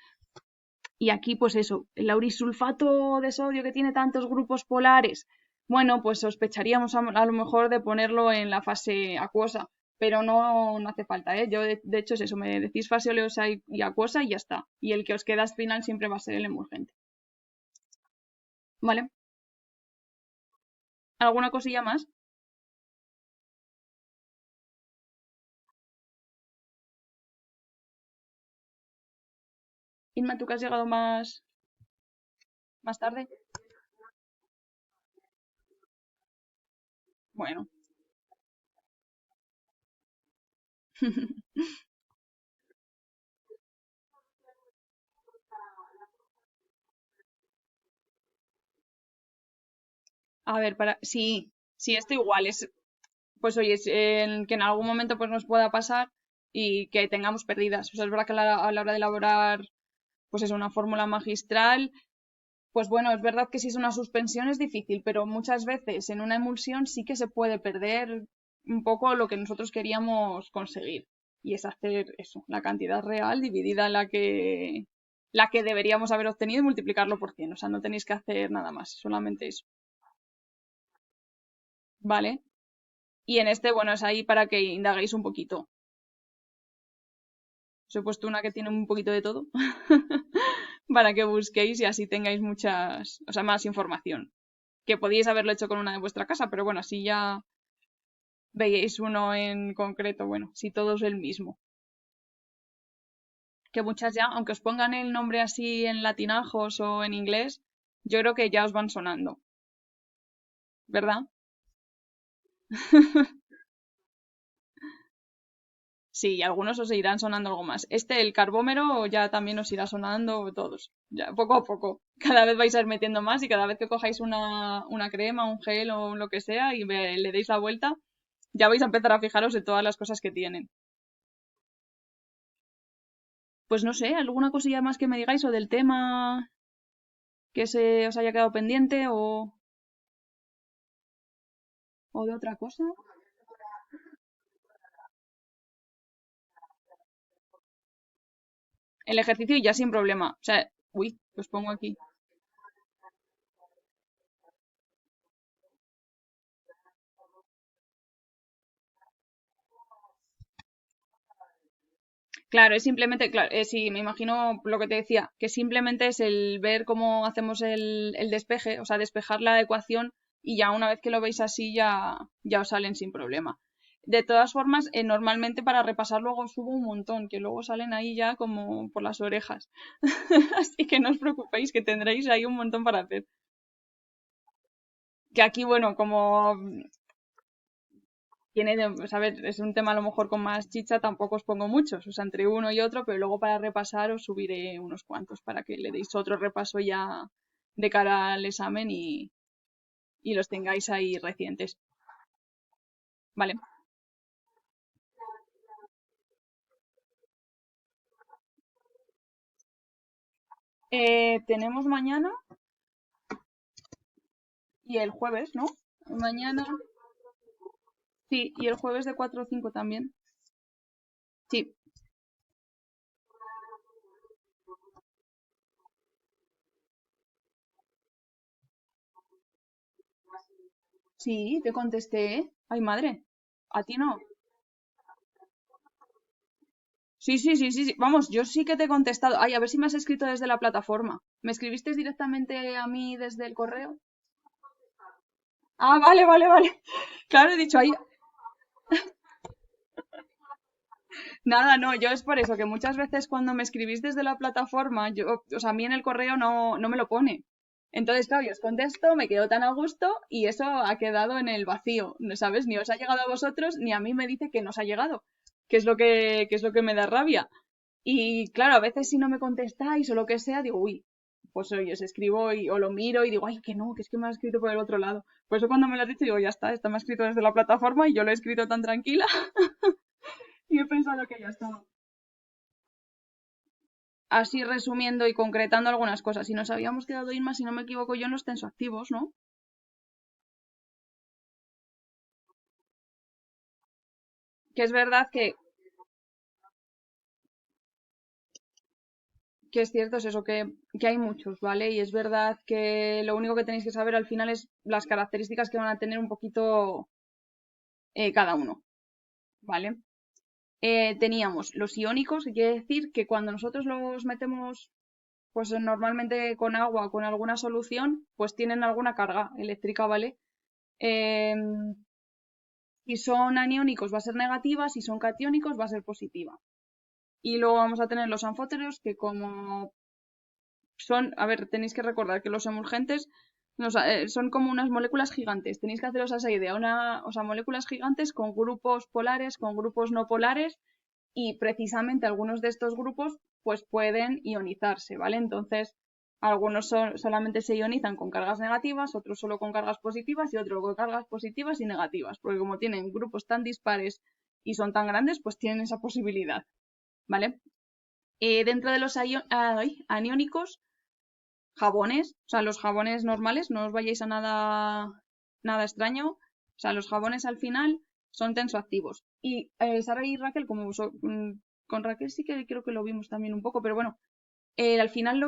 Y aquí, pues eso, el laurisulfato de sodio que tiene tantos grupos polares. Bueno, pues sospecharíamos a lo mejor de ponerlo en la fase acuosa. pero no hace falta, ¿eh? Yo, de hecho, es eso, me decís fase oleosa y acuosa y ya está. Y el que os queda al final siempre va a ser el emulgente. ¿Vale? ¿Alguna cosilla más? Inma, ¿tú que has llegado más tarde? Bueno. A ver, sí, esto igual es, pues oye, que en algún momento pues nos pueda pasar y que tengamos pérdidas. O sea, es verdad que a la hora de elaborar, pues es una fórmula magistral. Pues bueno, es verdad que si es una suspensión es difícil, pero muchas veces en una emulsión sí que se puede perder un poco lo que nosotros queríamos conseguir. Y es hacer eso, la cantidad real dividida en la que deberíamos haber obtenido y multiplicarlo por 100. O sea, no tenéis que hacer nada más, solamente eso. ¿Vale? Y en este, bueno, es ahí para que indaguéis un poquito. Os he puesto una que tiene un poquito de todo para que busquéis y así tengáis o sea, más información. Que podíais haberlo hecho con una de vuestra casa, pero bueno, así ya veíais uno en concreto, bueno, si todo es el mismo. Que muchas ya, aunque os pongan el nombre así en latinajos o en inglés, yo creo que ya os van sonando, ¿verdad? Sí, algunos os irán sonando algo más. El carbómero, ya también os irá sonando todos. Ya, poco a poco. Cada vez vais a ir metiendo más y cada vez que cojáis una crema, un gel o lo que sea y le deis la vuelta, ya vais a empezar a fijaros en todas las cosas que tienen. Pues no sé, alguna cosilla más que me digáis o del tema que se os haya quedado pendiente o de otra cosa. El ejercicio ya sin problema. O sea, uy, os pongo aquí. Claro, es simplemente, claro, sí, me imagino lo que te decía, que simplemente es el ver cómo hacemos el despeje, o sea, despejar la ecuación y ya una vez que lo veis así ya os salen sin problema. De todas formas, normalmente para repasar luego subo un montón, que luego salen ahí ya como por las orejas. Así que no os preocupéis, que tendréis ahí un montón para hacer. Que aquí, bueno, como pues, a ver, es un tema a lo mejor con más chicha, tampoco os pongo muchos, o sea, entre uno y otro, pero luego para repasar os subiré unos cuantos para que le deis otro repaso ya de cara al examen y los tengáis ahí recientes. Vale. Tenemos mañana y el jueves, ¿no? Mañana, sí, y el jueves de 4 o 5 también. Sí, sí, te contesté. Ay, madre, a ti no. Sí, sí, sí, sí, sí. Vamos, yo sí que te he contestado. Ay, a ver si me has escrito desde la plataforma. ¿Me escribiste directamente a mí desde el correo? Ah, vale, vale, vale. Claro, he dicho ahí. Nada, no, yo es por eso que muchas veces cuando me escribís desde la plataforma, o sea, a mí en el correo no me lo pone. Entonces, claro, yo os contesto, me quedo tan a gusto y eso ha quedado en el vacío, ¿no sabes? Ni os ha llegado a vosotros, ni a mí me dice que nos ha llegado, que es lo que me da rabia. Y claro, a veces si no me contestáis o lo que sea, digo, uy, pues oye, os escribo o lo miro y digo, ay, que no, que es que me ha escrito por el otro lado. Por eso cuando me lo has dicho, digo, ya está me ha escrito desde la plataforma y yo lo he escrito tan tranquila y he pensado que ya estaba. Así resumiendo y concretando algunas cosas. Si nos habíamos quedado, Irma, si no me equivoco yo, en los tensoactivos, ¿no? Que es verdad que es cierto, es eso, que hay muchos, ¿vale? Y es verdad que lo único que tenéis que saber al final es las características que van a tener un poquito cada uno. ¿vale? Teníamos los iónicos, que quiere decir que cuando nosotros los metemos, pues normalmente con agua o con alguna solución, pues tienen alguna carga eléctrica, ¿vale? Si son aniónicos va a ser negativa, si son catiónicos va a ser positiva. Y luego vamos a tener los anfóteros que como son, a ver, tenéis que recordar que los emulgentes son como unas moléculas gigantes. Tenéis que haceros esa idea, o sea, moléculas gigantes con grupos polares, con grupos no polares y precisamente algunos de estos grupos pues pueden ionizarse, ¿vale? Entonces, algunos solamente se ionizan con cargas negativas, otros solo con cargas positivas y otros con cargas positivas y negativas, porque como tienen grupos tan dispares y son tan grandes, pues tienen esa posibilidad, ¿vale? Dentro de los aniónicos, jabones, o sea, los jabones normales, no os vayáis a nada extraño, o sea, los jabones al final son tensoactivos. Y Sara y Raquel, con Raquel sí que creo que lo vimos también un poco, pero bueno, al final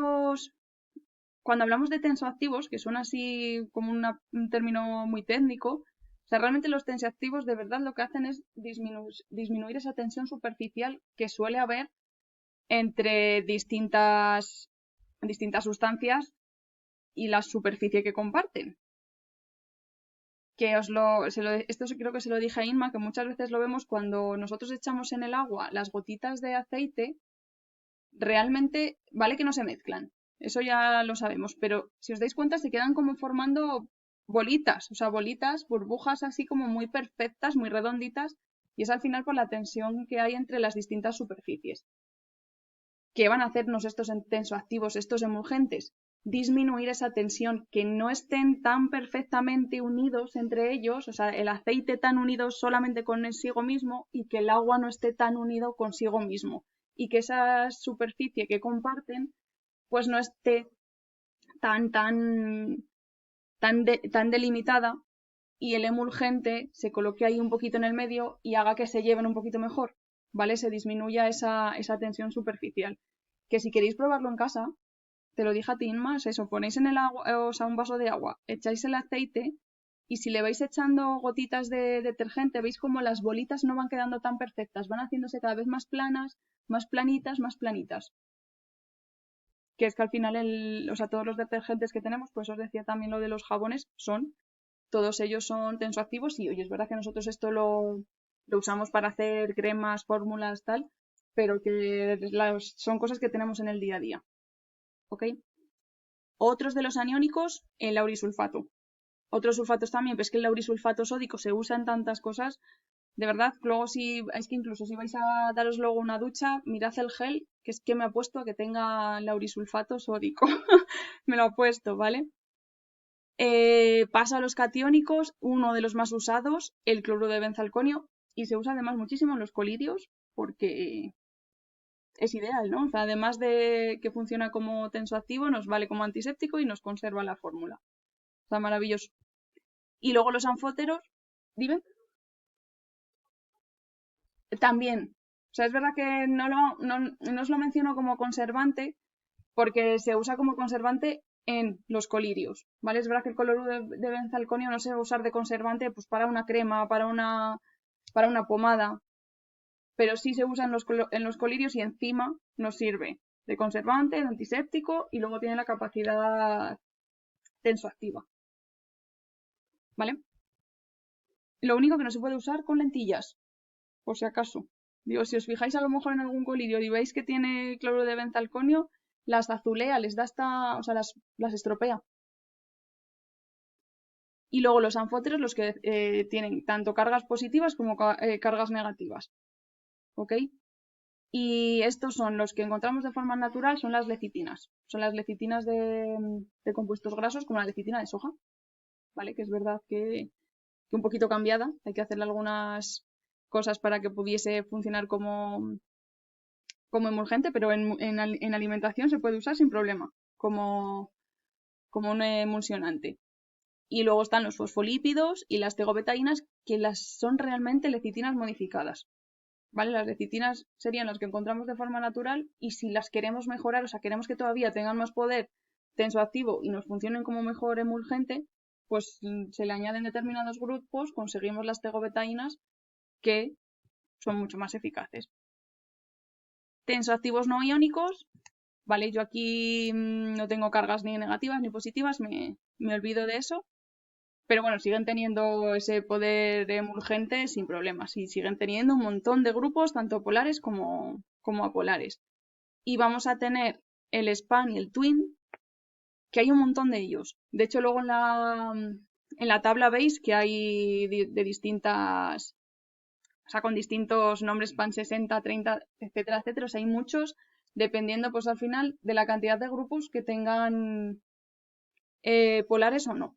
cuando hablamos de tensoactivos, que suena así como un término muy técnico, o sea, realmente los tensoactivos de verdad lo que hacen es disminuir esa tensión superficial que suele haber entre distintas sustancias y la superficie que comparten. Que esto creo que se lo dije a Inma, que muchas veces lo vemos cuando nosotros echamos en el agua las gotitas de aceite, realmente vale que no se mezclan, eso ya lo sabemos, pero si os dais cuenta se quedan como formando bolitas, o sea, bolitas, burbujas así como muy perfectas, muy redonditas, y es al final por la tensión que hay entre las distintas superficies. ¿Qué van a hacernos estos tensoactivos, estos emulgentes? Disminuir esa tensión, que no estén tan perfectamente unidos entre ellos, o sea, el aceite tan unido solamente consigo mismo y que el agua no esté tan unido consigo mismo. Y que esa superficie que comparten, pues no esté tan delimitada y el emulgente se coloque ahí un poquito en el medio y haga que se lleven un poquito mejor, ¿vale? Se disminuya esa tensión superficial. Que si queréis probarlo en casa, te lo dije a ti, Inma, es eso, ponéis en el agua, o sea, un vaso de agua, echáis el aceite y si le vais echando gotitas de detergente, veis como las bolitas no van quedando tan perfectas, van haciéndose cada vez más planas, más planitas, más planitas. Que es que al final, o sea, todos los detergentes que tenemos, pues os decía también lo de los jabones, todos ellos son tensoactivos y, oye, es verdad que nosotros esto lo usamos para hacer cremas, fórmulas, tal, pero que son cosas que tenemos en el día a día, ¿ok? Otros de los aniónicos, el laurisulfato. Otros sulfatos también, pero es que el laurisulfato sódico se usa en tantas cosas. De verdad, luego es que incluso si vais a daros luego una ducha, mirad el gel, que es que me ha puesto a que tenga laurisulfato sódico. Me lo ha puesto, ¿vale? Pasa a los catiónicos, uno de los más usados, el cloruro de benzalconio, y se usa además muchísimo en los colidios porque es ideal, ¿no? O sea, además de que funciona como tensoactivo, nos vale como antiséptico y nos conserva la fórmula. Está maravilloso. Y luego los anfóteros, dime, también. O sea, es verdad que no os lo menciono como conservante porque se usa como conservante en los colirios, ¿vale? Es verdad que el cloruro de benzalconio no se va a usar de conservante pues para una crema, para una pomada, pero sí se usa en los colirios y encima nos sirve de conservante, de antiséptico y luego tiene la capacidad tensoactiva, ¿vale? Lo único que no se puede usar con lentillas, por si acaso. Digo, si os fijáis a lo mejor en algún colirio y veis que tiene cloruro de benzalconio, las azulea, les da o sea, las estropea. Y luego los anfóteros, los que tienen tanto cargas positivas como cargas negativas. ¿Ok? Y estos son los que encontramos de forma natural, son las lecitinas. Son las lecitinas de compuestos grasos, como la lecitina de soja, ¿vale? Que es verdad que un poquito cambiada, hay que hacerle algunas cosas para que pudiese funcionar como emulgente, pero en alimentación se puede usar sin problema, como un emulsionante. Y luego están los fosfolípidos y las tegobetainas, que son realmente lecitinas modificadas. ¿Vale? Las lecitinas serían las que encontramos de forma natural y si las queremos mejorar, o sea, queremos que todavía tengan más poder tensoactivo y nos funcionen como mejor emulgente, pues se le añaden determinados grupos, conseguimos las tegobetainas que son mucho más eficaces. Tensoactivos no iónicos, ¿vale? Yo aquí no tengo cargas ni negativas ni positivas, me olvido de eso. Pero bueno, siguen teniendo ese poder emulgente sin problemas y siguen teniendo un montón de grupos, tanto polares como apolares. Y vamos a tener el span y el twin, que hay un montón de ellos. De hecho, luego en la tabla veis que hay de distintas, o sea, con distintos nombres, span 60, 30, etcétera, etcétera. O sea, hay muchos, dependiendo pues al final de la cantidad de grupos que tengan polares o no.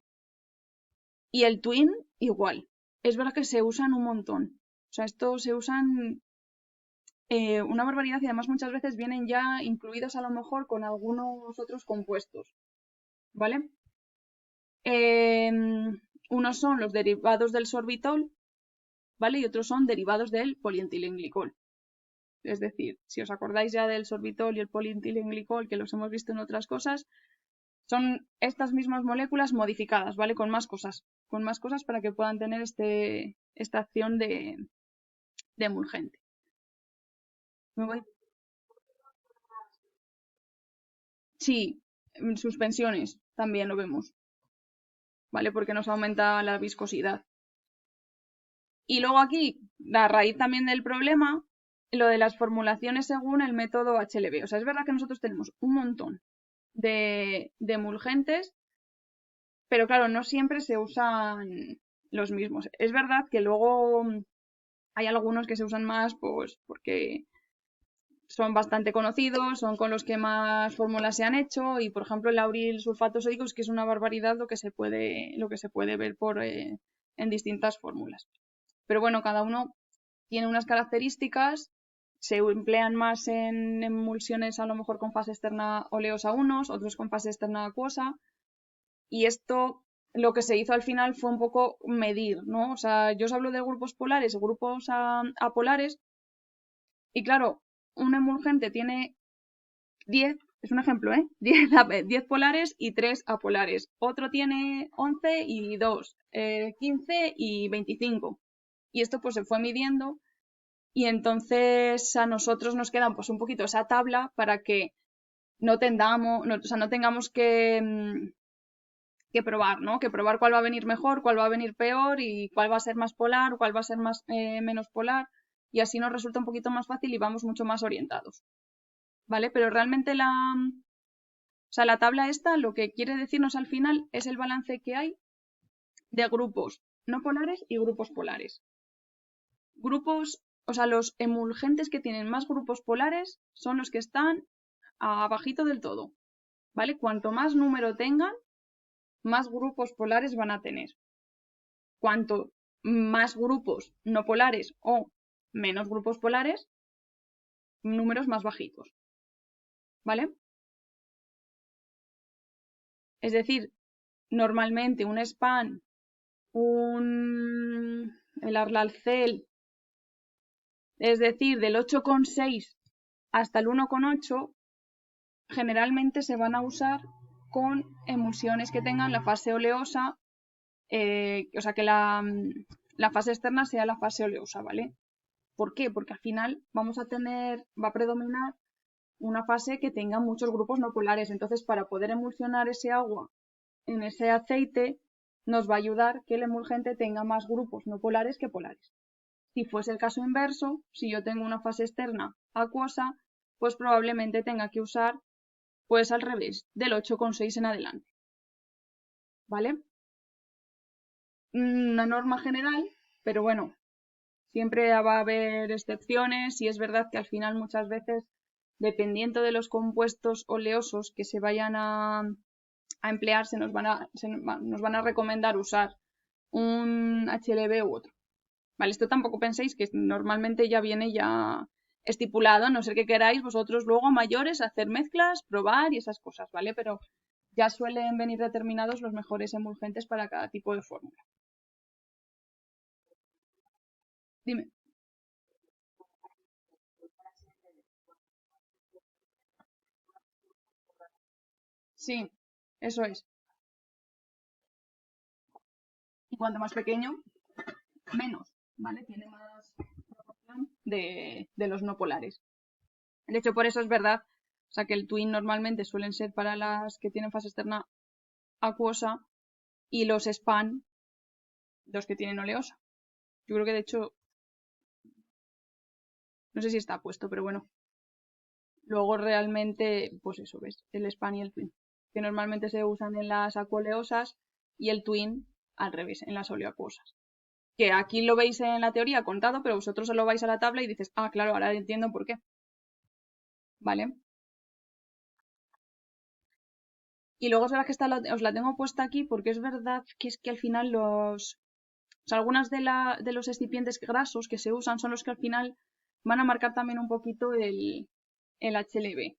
Y el twin, igual. Es verdad que se usan un montón. O sea, estos se usan una barbaridad y además muchas veces vienen ya incluidos a lo mejor con algunos otros compuestos. ¿Vale? Unos son los derivados del sorbitol, ¿vale? Y otros son derivados del polientilenglicol. Es decir, si os acordáis ya del sorbitol y el polientilenglicol, que los hemos visto en otras cosas, son estas mismas moléculas modificadas, ¿vale? Con más cosas para que puedan tener esta acción de emulgente. ¿Me voy? Sí, suspensiones también lo vemos, ¿vale? Porque nos aumenta la viscosidad. Y luego aquí, la raíz también del problema, lo de las formulaciones según el método HLB. O sea, es verdad que nosotros tenemos un montón de emulgentes, pero claro, no siempre se usan los mismos. Es verdad que luego hay algunos que se usan más, pues porque son bastante conocidos, son con los que más fórmulas se han hecho y, por ejemplo, el lauril sulfato sódico es que es una barbaridad lo que se puede ver en distintas fórmulas. Pero bueno, cada uno tiene unas características, se emplean más en emulsiones a lo mejor con fase externa oleosa unos, otros con fase externa acuosa y esto lo que se hizo al final fue un poco medir, ¿no? O sea, yo os hablo de grupos polares y grupos apolares y claro, un emulgente tiene 10, es un ejemplo, ¿eh? 10 polares y 3 apolares. Otro tiene 11 y 2, 15 y 25. Y esto pues se fue midiendo y entonces a nosotros nos queda pues un poquito esa tabla para que no tengamos que probar, ¿no? Que probar cuál va a venir mejor, cuál va a venir peor y cuál va a ser más polar, cuál va a ser menos polar y así nos resulta un poquito más fácil y vamos mucho más orientados. ¿Vale? Pero realmente la tabla esta lo que quiere decirnos al final es el balance que hay de grupos no polares y grupos polares. Grupos, o sea, los emulgentes que tienen más grupos polares son los que están abajito del todo, ¿vale? Cuanto más número tengan, más grupos polares van a tener. Cuanto más grupos no polares o menos grupos polares, números más bajitos, ¿vale? Es decir, normalmente un span, el arlalcel, es decir, del 8,6 hasta el 1,8, generalmente se van a usar con emulsiones que tengan la fase oleosa, o sea, que la fase externa sea la fase oleosa, ¿vale? ¿Por qué? Porque al final va a predominar una fase que tenga muchos grupos no polares. Entonces, para poder emulsionar ese agua en ese aceite, nos va a ayudar que el emulgente tenga más grupos no polares que polares. Si fuese el caso inverso, si yo tengo una fase externa acuosa, pues probablemente tenga que usar, pues al revés, del 8,6 en adelante. ¿Vale? Una norma general, pero bueno, siempre va a haber excepciones y es verdad que al final muchas veces, dependiendo de los compuestos oleosos que se vayan a emplear, nos van a recomendar usar un HLB u otro. Vale, esto tampoco penséis que normalmente ya viene ya estipulado, a no ser que queráis vosotros luego mayores hacer mezclas, probar y esas cosas, ¿vale? Pero ya suelen venir determinados los mejores emulgentes para cada tipo de fórmula. Dime. Sí, eso es. Y cuanto más pequeño, menos, ¿vale? Tiene más proporción. de los no polares. De hecho, por eso es verdad, o sea, que el twin normalmente suelen ser para las que tienen fase externa acuosa y los span los que tienen oleosa. Yo creo que de hecho, no sé si está puesto, pero bueno. Luego realmente, pues eso, ¿ves? El span y el twin, que normalmente se usan en las acuoleosas y el twin al revés, en las oleoacuosas. Que aquí lo veis en la teoría contado, pero vosotros solo vais a la tabla y dices, ah, claro, ahora entiendo por qué. ¿Vale? Y luego es verdad que os la tengo puesta aquí porque es verdad que es que al final los... O sea, algunas de los excipientes grasos que se usan son los que al final van a marcar también un poquito el HLB.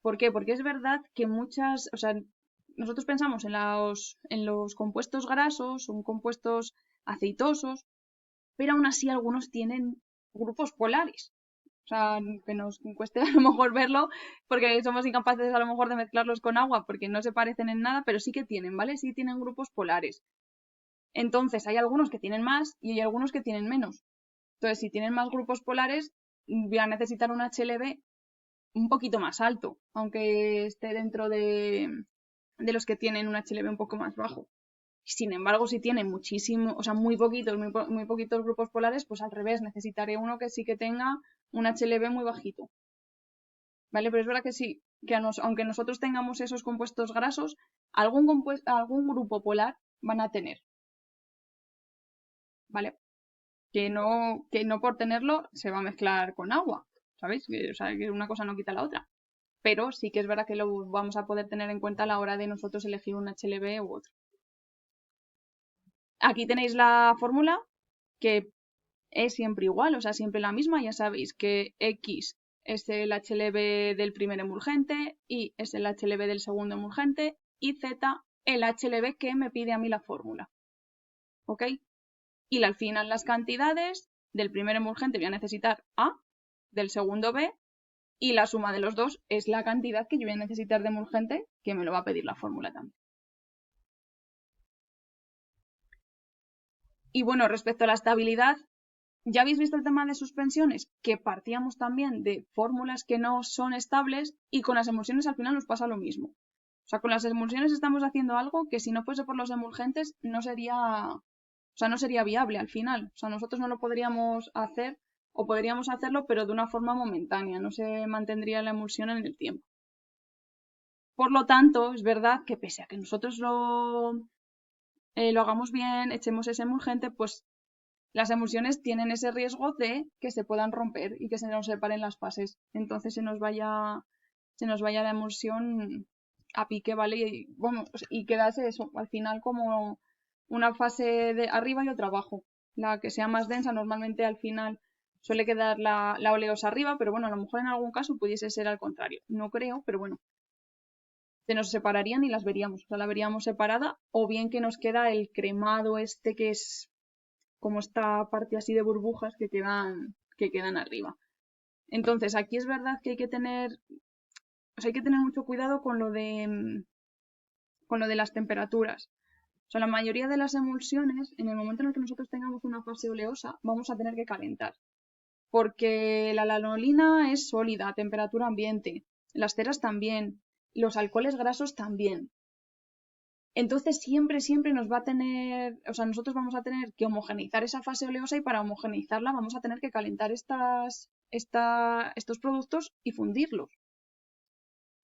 ¿Por qué? Porque es verdad que muchas... O sea, nosotros pensamos en los compuestos grasos, son compuestos aceitosos, pero aún así algunos tienen grupos polares. O sea, que nos cueste a lo mejor verlo porque somos incapaces a lo mejor de mezclarlos con agua porque no se parecen en nada, pero sí que tienen, ¿vale? Sí tienen grupos polares. Entonces, hay algunos que tienen más y hay algunos que tienen menos. Entonces, si tienen más grupos polares, voy a necesitar un HLB un poquito más alto, aunque esté dentro de los que tienen un HLB un poco más bajo. Sin embargo, si tienen muchísimo, o sea, muy poquitos grupos polares, pues al revés, necesitaré uno que sí que tenga un HLB muy bajito. ¿Vale? Pero es verdad que sí, que aunque nosotros tengamos esos compuestos grasos, algún grupo polar van a tener. ¿Vale? Que no por tenerlo se va a mezclar con agua. ¿Sabéis? O sea, que una cosa no quita la otra. Pero sí que es verdad que lo vamos a poder tener en cuenta a la hora de nosotros elegir un HLB u otro. Aquí tenéis la fórmula que es siempre igual, o sea, siempre la misma. Ya sabéis que X es el HLB del primer emulgente, Y es el HLB del segundo emulgente y Z el HLB que me pide a mí la fórmula. ¿Ok? Y al final las cantidades del primer emulgente voy a necesitar A, del segundo B, y la suma de los dos es la cantidad que yo voy a necesitar de emulgente que me lo va a pedir la fórmula también. Y bueno, respecto a la estabilidad, ¿ya habéis visto el tema de suspensiones? Que partíamos también de fórmulas que no son estables y con las emulsiones al final nos pasa lo mismo. O sea, con las emulsiones estamos haciendo algo que si no fuese por los emulgentes no sería viable al final. O sea, nosotros no lo podríamos hacer o podríamos hacerlo pero de una forma momentánea, no se mantendría la emulsión en el tiempo. Por lo tanto, es verdad que pese a que nosotros lo hagamos bien, echemos ese emulgente, pues las emulsiones tienen ese riesgo de que se puedan romper y que se nos separen las fases. Entonces se nos vaya la emulsión a pique, ¿vale? Y, bueno, y quedase eso, al final como una fase de arriba y otra abajo. La que sea más densa normalmente al final suele quedar la oleosa arriba, pero bueno, a lo mejor en algún caso pudiese ser al contrario. No creo, pero bueno. Se nos separarían y las veríamos. O sea, la veríamos separada o bien que nos queda el cremado este que es como esta parte así de burbujas que quedan arriba. Entonces, aquí es verdad que hay que tener mucho cuidado con lo de las temperaturas. O sea, la mayoría de las emulsiones, en el momento en el que nosotros tengamos una fase oleosa, vamos a tener que calentar. Porque la lanolina es sólida a temperatura ambiente, las ceras también, los alcoholes grasos también. Entonces siempre nos va a tener, o sea, nosotros vamos a tener que homogeneizar esa fase oleosa y para homogeneizarla vamos a tener que calentar estos productos y fundirlos.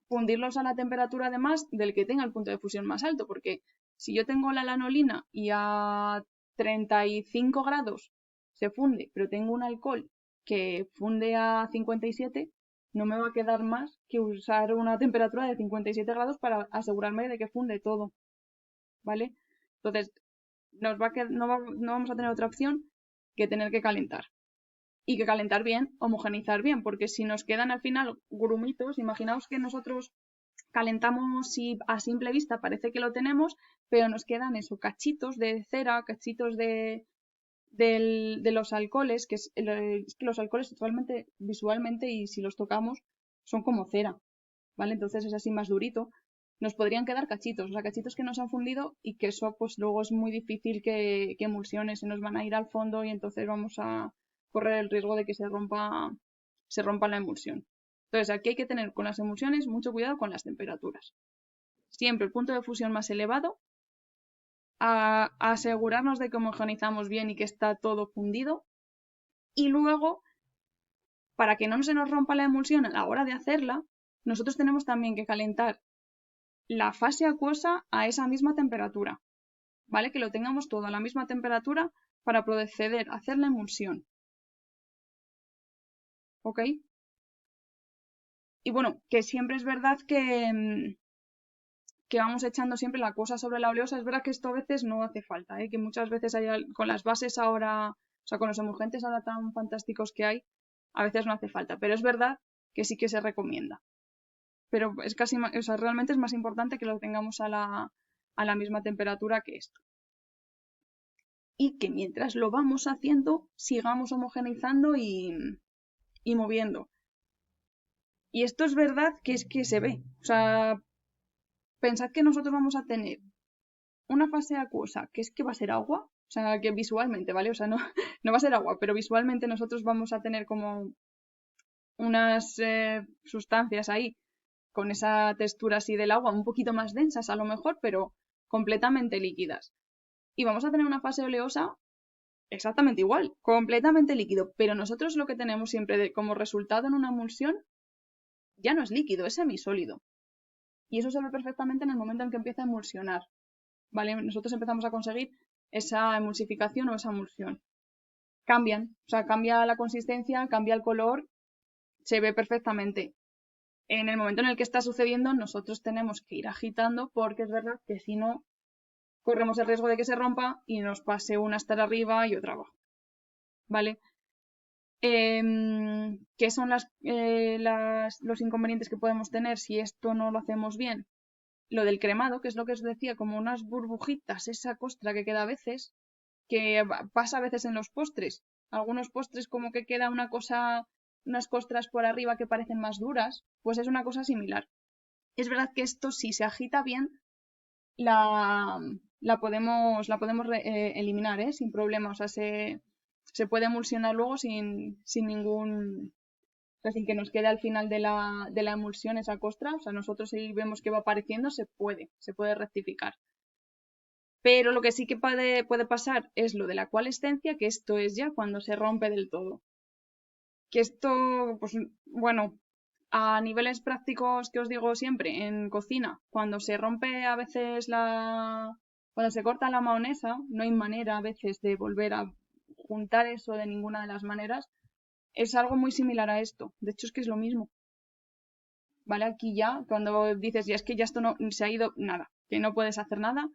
Fundirlos a la temperatura además del que tenga el punto de fusión más alto, porque si yo tengo la lanolina y a 35 grados se funde, pero tengo un alcohol que funde a 57, no me va a quedar más que usar una temperatura de 57 grados para asegurarme de que funde todo. ¿Vale? Entonces, no vamos a tener otra opción que tener que calentar. Y que calentar bien, homogenizar bien, porque si nos quedan al final grumitos, imaginaos que nosotros calentamos y a simple vista parece que lo tenemos, pero nos quedan eso, cachitos de cera, cachitos de los alcoholes, es que los alcoholes totalmente visualmente y si los tocamos son como cera, ¿vale? Entonces es así más durito. Nos podrían quedar cachitos, o sea, cachitos que no se han fundido y que eso pues luego es muy difícil que emulsiones, se nos van a ir al fondo y entonces vamos a correr el riesgo de que se rompa la emulsión. Entonces aquí hay que tener con las emulsiones mucho cuidado con las temperaturas. Siempre el punto de fusión más elevado, a asegurarnos de que homogeneizamos bien y que está todo fundido, y luego, para que no se nos rompa la emulsión a la hora de hacerla, nosotros tenemos también que calentar la fase acuosa a esa misma temperatura, ¿vale? Que lo tengamos todo a la misma temperatura para proceder a hacer la emulsión. ¿Ok? Y bueno, que siempre es verdad que vamos echando siempre la cosa sobre la oleosa. Es verdad que esto a veces no hace falta, ¿eh? Que muchas veces con las bases ahora, o sea, con los emulgentes ahora tan fantásticos que hay, a veces no hace falta. Pero es verdad que sí que se recomienda. Pero es casi, o sea, realmente es más importante que lo tengamos a la misma temperatura que esto. Y que mientras lo vamos haciendo, sigamos homogeneizando y moviendo. Y esto es verdad que es que se ve. O sea, pensad que nosotros vamos a tener una fase acuosa, que es que va a ser agua, o sea, que visualmente, ¿vale? O sea, no, no va a ser agua, pero visualmente nosotros vamos a tener como unas sustancias ahí con esa textura así del agua, un poquito más densas a lo mejor, pero completamente líquidas. Y vamos a tener una fase oleosa exactamente igual, completamente líquido, pero nosotros lo que tenemos siempre como resultado en una emulsión ya no es líquido, es semisólido. Y eso se ve perfectamente en el momento en que empieza a emulsionar. ¿Vale? Nosotros empezamos a conseguir esa emulsificación o esa emulsión. Cambian, o sea, cambia la consistencia, cambia el color, se ve perfectamente. En el momento en el que está sucediendo, nosotros tenemos que ir agitando porque es verdad que si no, corremos el riesgo de que se rompa y nos pase una estar arriba y otra abajo. ¿Vale? ¿Qué son los inconvenientes que podemos tener si esto no lo hacemos bien? Lo del cremado, que es lo que os decía, como unas burbujitas, esa costra que queda a veces, que pasa a veces en los postres. Algunos postres como que queda una cosa, unas costras por arriba que parecen más duras, pues es una cosa similar. Es verdad que esto si se agita bien, la podemos eliminar, ¿eh? Sin problema. O sea, se puede emulsionar luego sin ningún... O sea, sin que nos quede al final de la emulsión esa costra. O sea, nosotros si vemos que va apareciendo, se puede rectificar. Pero lo que sí que puede pasar es lo de la coalescencia, que esto es ya cuando se rompe del todo. Que esto, pues bueno, a niveles prácticos que os digo siempre, en cocina, cuando se rompe a veces cuando se corta la mahonesa, no hay manera a veces de volver a juntar eso de ninguna de las maneras. Es algo muy similar a esto. De hecho, es que es lo mismo. ¿Vale? Aquí ya, cuando dices, ya es que ya esto no se ha ido, nada, que no puedes hacer nada,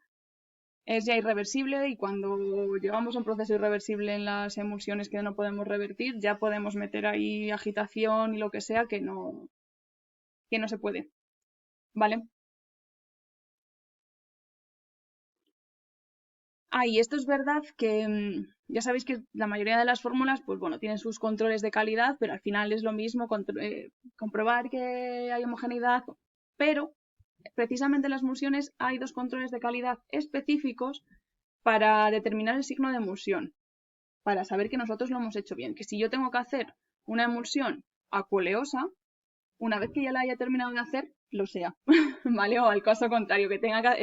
es ya irreversible y cuando llegamos a un proceso irreversible en las emulsiones que no podemos revertir, ya podemos meter ahí agitación y lo que sea que no se puede. ¿Vale? Y esto es verdad que ya sabéis que la mayoría de las fórmulas, pues bueno, tienen sus controles de calidad, pero al final es lo mismo comprobar que hay homogeneidad, pero precisamente en las emulsiones hay dos controles de calidad específicos para determinar el signo de emulsión, para saber que nosotros lo hemos hecho bien. Que si yo tengo que hacer una emulsión acuoleosa, una vez que ya la haya terminado de hacer, lo sea, ¿vale? O al caso contrario,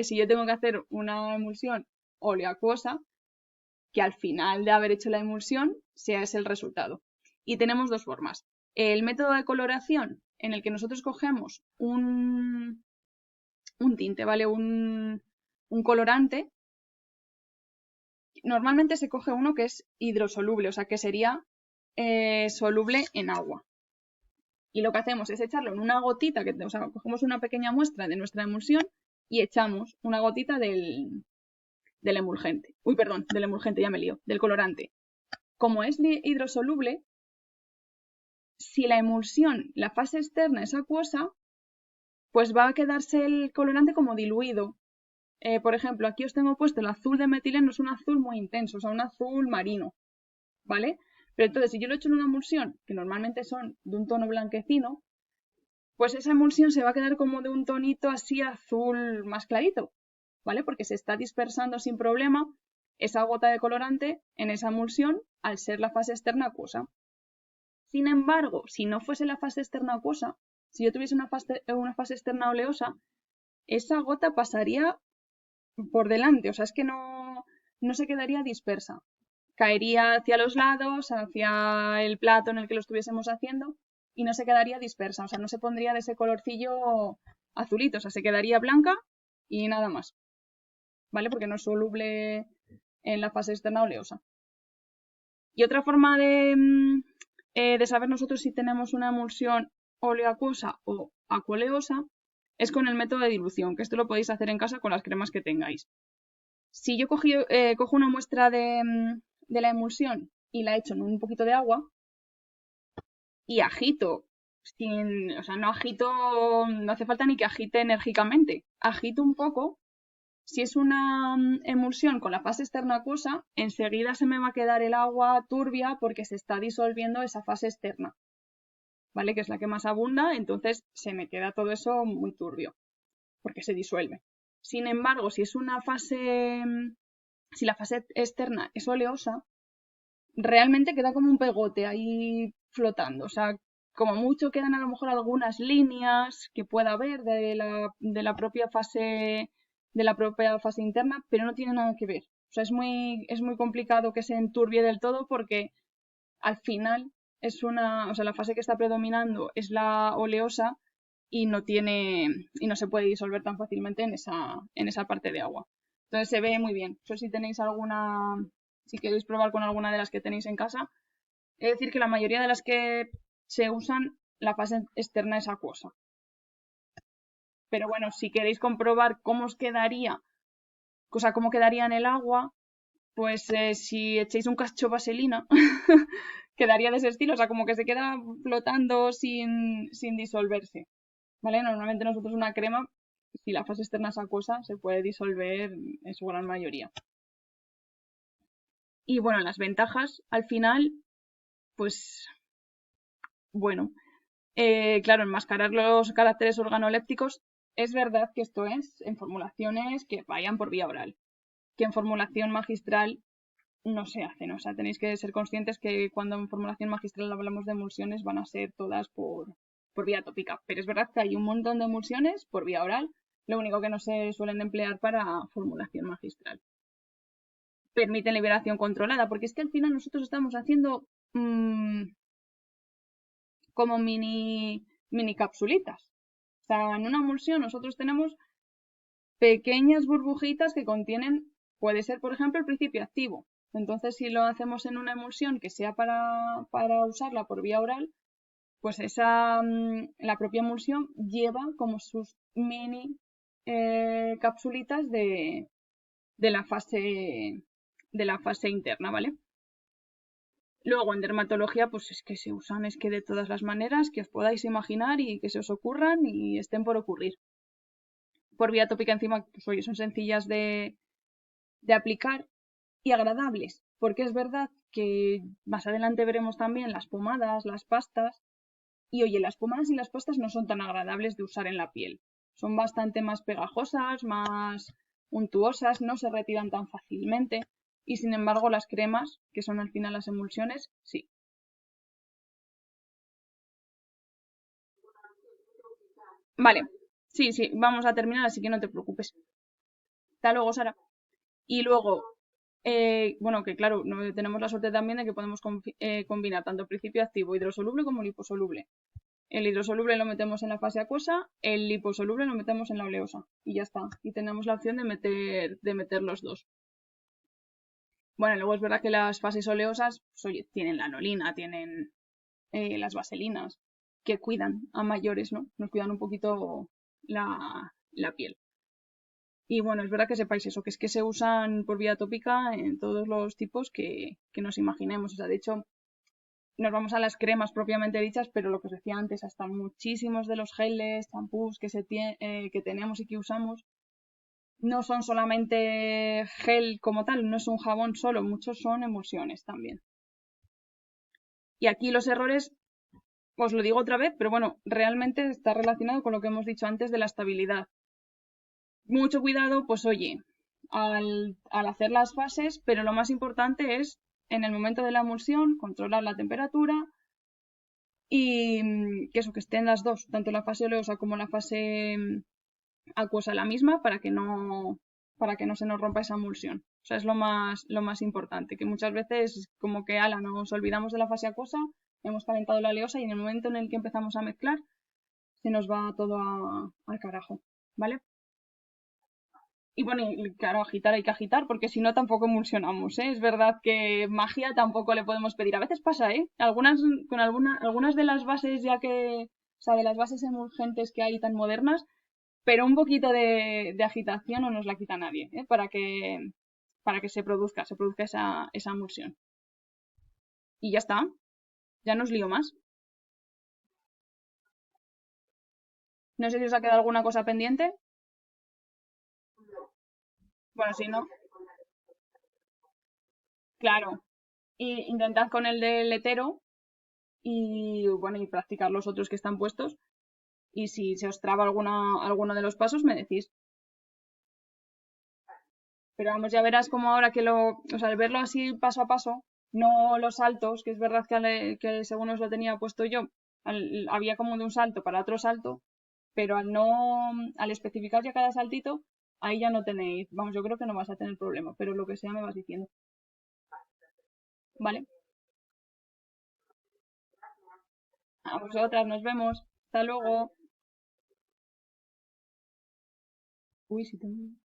si yo tengo que hacer una emulsión oleoacuosa, que al final de haber hecho la emulsión sea ese el resultado. Y tenemos dos formas. El método de coloración, en el que nosotros cogemos un tinte, ¿vale? Un colorante. Normalmente se coge uno que es hidrosoluble, o sea que sería soluble en agua. Y lo que hacemos es echarlo en una gotita, o sea, cogemos una pequeña muestra de nuestra emulsión y echamos una gotita del emulgente. Uy, perdón, del emulgente, ya me lío, del colorante. Como es hidrosoluble, si la emulsión, la fase externa es acuosa, pues va a quedarse el colorante como diluido. Por ejemplo, aquí os tengo puesto el azul de metileno, es un azul muy intenso, o sea, un azul marino, ¿vale? Pero entonces, si yo lo echo en una emulsión, que normalmente son de un tono blanquecino, pues esa emulsión se va a quedar como de un tonito así azul más clarito, ¿vale? Porque se está dispersando sin problema esa gota de colorante en esa emulsión al ser la fase externa acuosa. Sin embargo, si no fuese la fase externa acuosa, si yo tuviese una fase externa oleosa, esa gota pasaría por delante, o sea, es que no se quedaría dispersa. Caería hacia los lados, hacia el plato en el que lo estuviésemos haciendo y no se quedaría dispersa, o sea, no se pondría de ese colorcillo azulito, o sea, se quedaría blanca y nada más, ¿vale? Porque no es soluble en la fase externa oleosa. Y otra forma de saber nosotros si tenemos una emulsión oleoacuosa o acuoleosa es con el método de dilución, que esto lo podéis hacer en casa con las cremas que tengáis. Si yo cojo una muestra de la emulsión y la echo en un poquito de agua y agito, o sea, no agito, no hace falta ni que agite enérgicamente, agito un poco. Si es una emulsión con la fase externa acuosa, enseguida se me va a quedar el agua turbia porque se está disolviendo esa fase externa, ¿vale? Que es la que más abunda, entonces se me queda todo eso muy turbio porque se disuelve. Sin embargo, si la fase externa es oleosa, realmente queda como un pegote ahí flotando. O sea, como mucho quedan a lo mejor algunas líneas que pueda haber de la propia fase interna, pero no tiene nada que ver. O sea, es muy complicado que se enturbie del todo porque al final o sea, la fase que está predominando es la oleosa y no se puede disolver tan fácilmente en esa parte de agua. Entonces se ve muy bien. Si tenéis si queréis probar con alguna de las que tenéis en casa, es decir que la mayoría de las que se usan, la fase externa es acuosa. Pero bueno, si queréis comprobar cómo os quedaría, o sea, cómo quedaría en el agua, pues si echáis un cacho vaselina, quedaría de ese estilo, o sea, como que se queda flotando sin disolverse, ¿vale? Normalmente nosotros una crema, si la fase externa es acuosa, se puede disolver en su gran mayoría. Y bueno, las ventajas, al final, pues, bueno, claro, enmascarar los caracteres organolépticos, es verdad que esto es en formulaciones que vayan por vía oral, que en formulación magistral no se hacen. O sea, tenéis que ser conscientes que cuando en formulación magistral hablamos de emulsiones van a ser todas por vía tópica. Pero es verdad que hay un montón de emulsiones por vía oral, lo único que no se suelen emplear para formulación magistral. Permiten liberación controlada, porque es que al final nosotros estamos haciendo como mini capsulitas. O sea, en una emulsión nosotros tenemos pequeñas burbujitas que contienen, puede ser por ejemplo el principio activo. Entonces si lo hacemos en una emulsión que sea para usarla por vía oral, pues la propia emulsión lleva como sus mini capsulitas de la fase interna, ¿vale? Luego en dermatología pues es que se usan de todas las maneras que os podáis imaginar y que se os ocurran y estén por ocurrir. Por vía tópica encima, pues oye, son sencillas de aplicar y agradables, porque es verdad que más adelante veremos también las pomadas, las pastas, y oye, las pomadas y las pastas no son tan agradables de usar en la piel. Son bastante más pegajosas, más untuosas, no se retiran tan fácilmente, y sin embargo las cremas, que son al final las emulsiones, sí. Vale, sí, vamos a terminar, así que no te preocupes. Hasta luego, Sara. Y luego, bueno, que claro, tenemos la suerte también de que podemos combinar tanto principio activo hidrosoluble como liposoluble. El hidrosoluble lo metemos en la fase acuosa, el liposoluble lo metemos en la oleosa y ya está. Y tenemos la opción de meter los dos. Bueno, luego es verdad que las fases oleosas pues, oye, tienen la anolina, tienen las vaselinas, que cuidan a mayores, ¿no? Nos cuidan un poquito la piel. Y bueno, es verdad que sepáis eso, que es que se usan por vía tópica en todos los tipos que nos imaginemos. O sea, de hecho, nos vamos a las cremas propiamente dichas, pero lo que os decía antes, hasta muchísimos de los geles, champús que tenemos y que usamos, no son solamente gel como tal, no es un jabón solo, muchos son emulsiones también. Y aquí los errores, os lo digo otra vez, pero bueno, realmente está relacionado con lo que hemos dicho antes de la estabilidad. Mucho cuidado, pues oye, al hacer las fases, pero lo más importante es en el momento de la emulsión, controlar la temperatura y que eso, que estén las dos, tanto la fase oleosa como la fase acuosa la misma para que no se nos rompa esa emulsión. O sea, es lo más importante, que muchas veces como que ala, nos olvidamos de la fase acuosa, hemos calentado la oleosa y en el momento en el que empezamos a mezclar se nos va todo al carajo, ¿vale? Y bueno, y claro, agitar hay que agitar, porque si no tampoco emulsionamos, ¿eh? Es verdad que magia tampoco le podemos pedir. A veces pasa, ¿eh? Algunas de las bases ya que, o sea, de las bases emulgentes que hay tan modernas, pero un poquito de agitación no nos la quita nadie, ¿eh? Para que se produzca esa emulsión. Y ya está, ya no os lío más. No sé si os ha quedado alguna cosa pendiente. Bueno, si no, claro. Y intentad con el del hetero y bueno, y practicar los otros que están puestos. Y si se os traba alguno de los pasos, me decís. Pero vamos, ya verás como ahora o sea, al verlo así paso a paso, no los saltos, que es verdad que según os lo tenía puesto yo, había como de un salto para otro salto, pero al especificar ya cada saltito, ahí ya no tenéis, vamos, yo creo que no vas a tener problema, pero lo que sea me vas diciendo, ¿vale? A vosotras, nos vemos. Hasta luego. Uy, si tengo...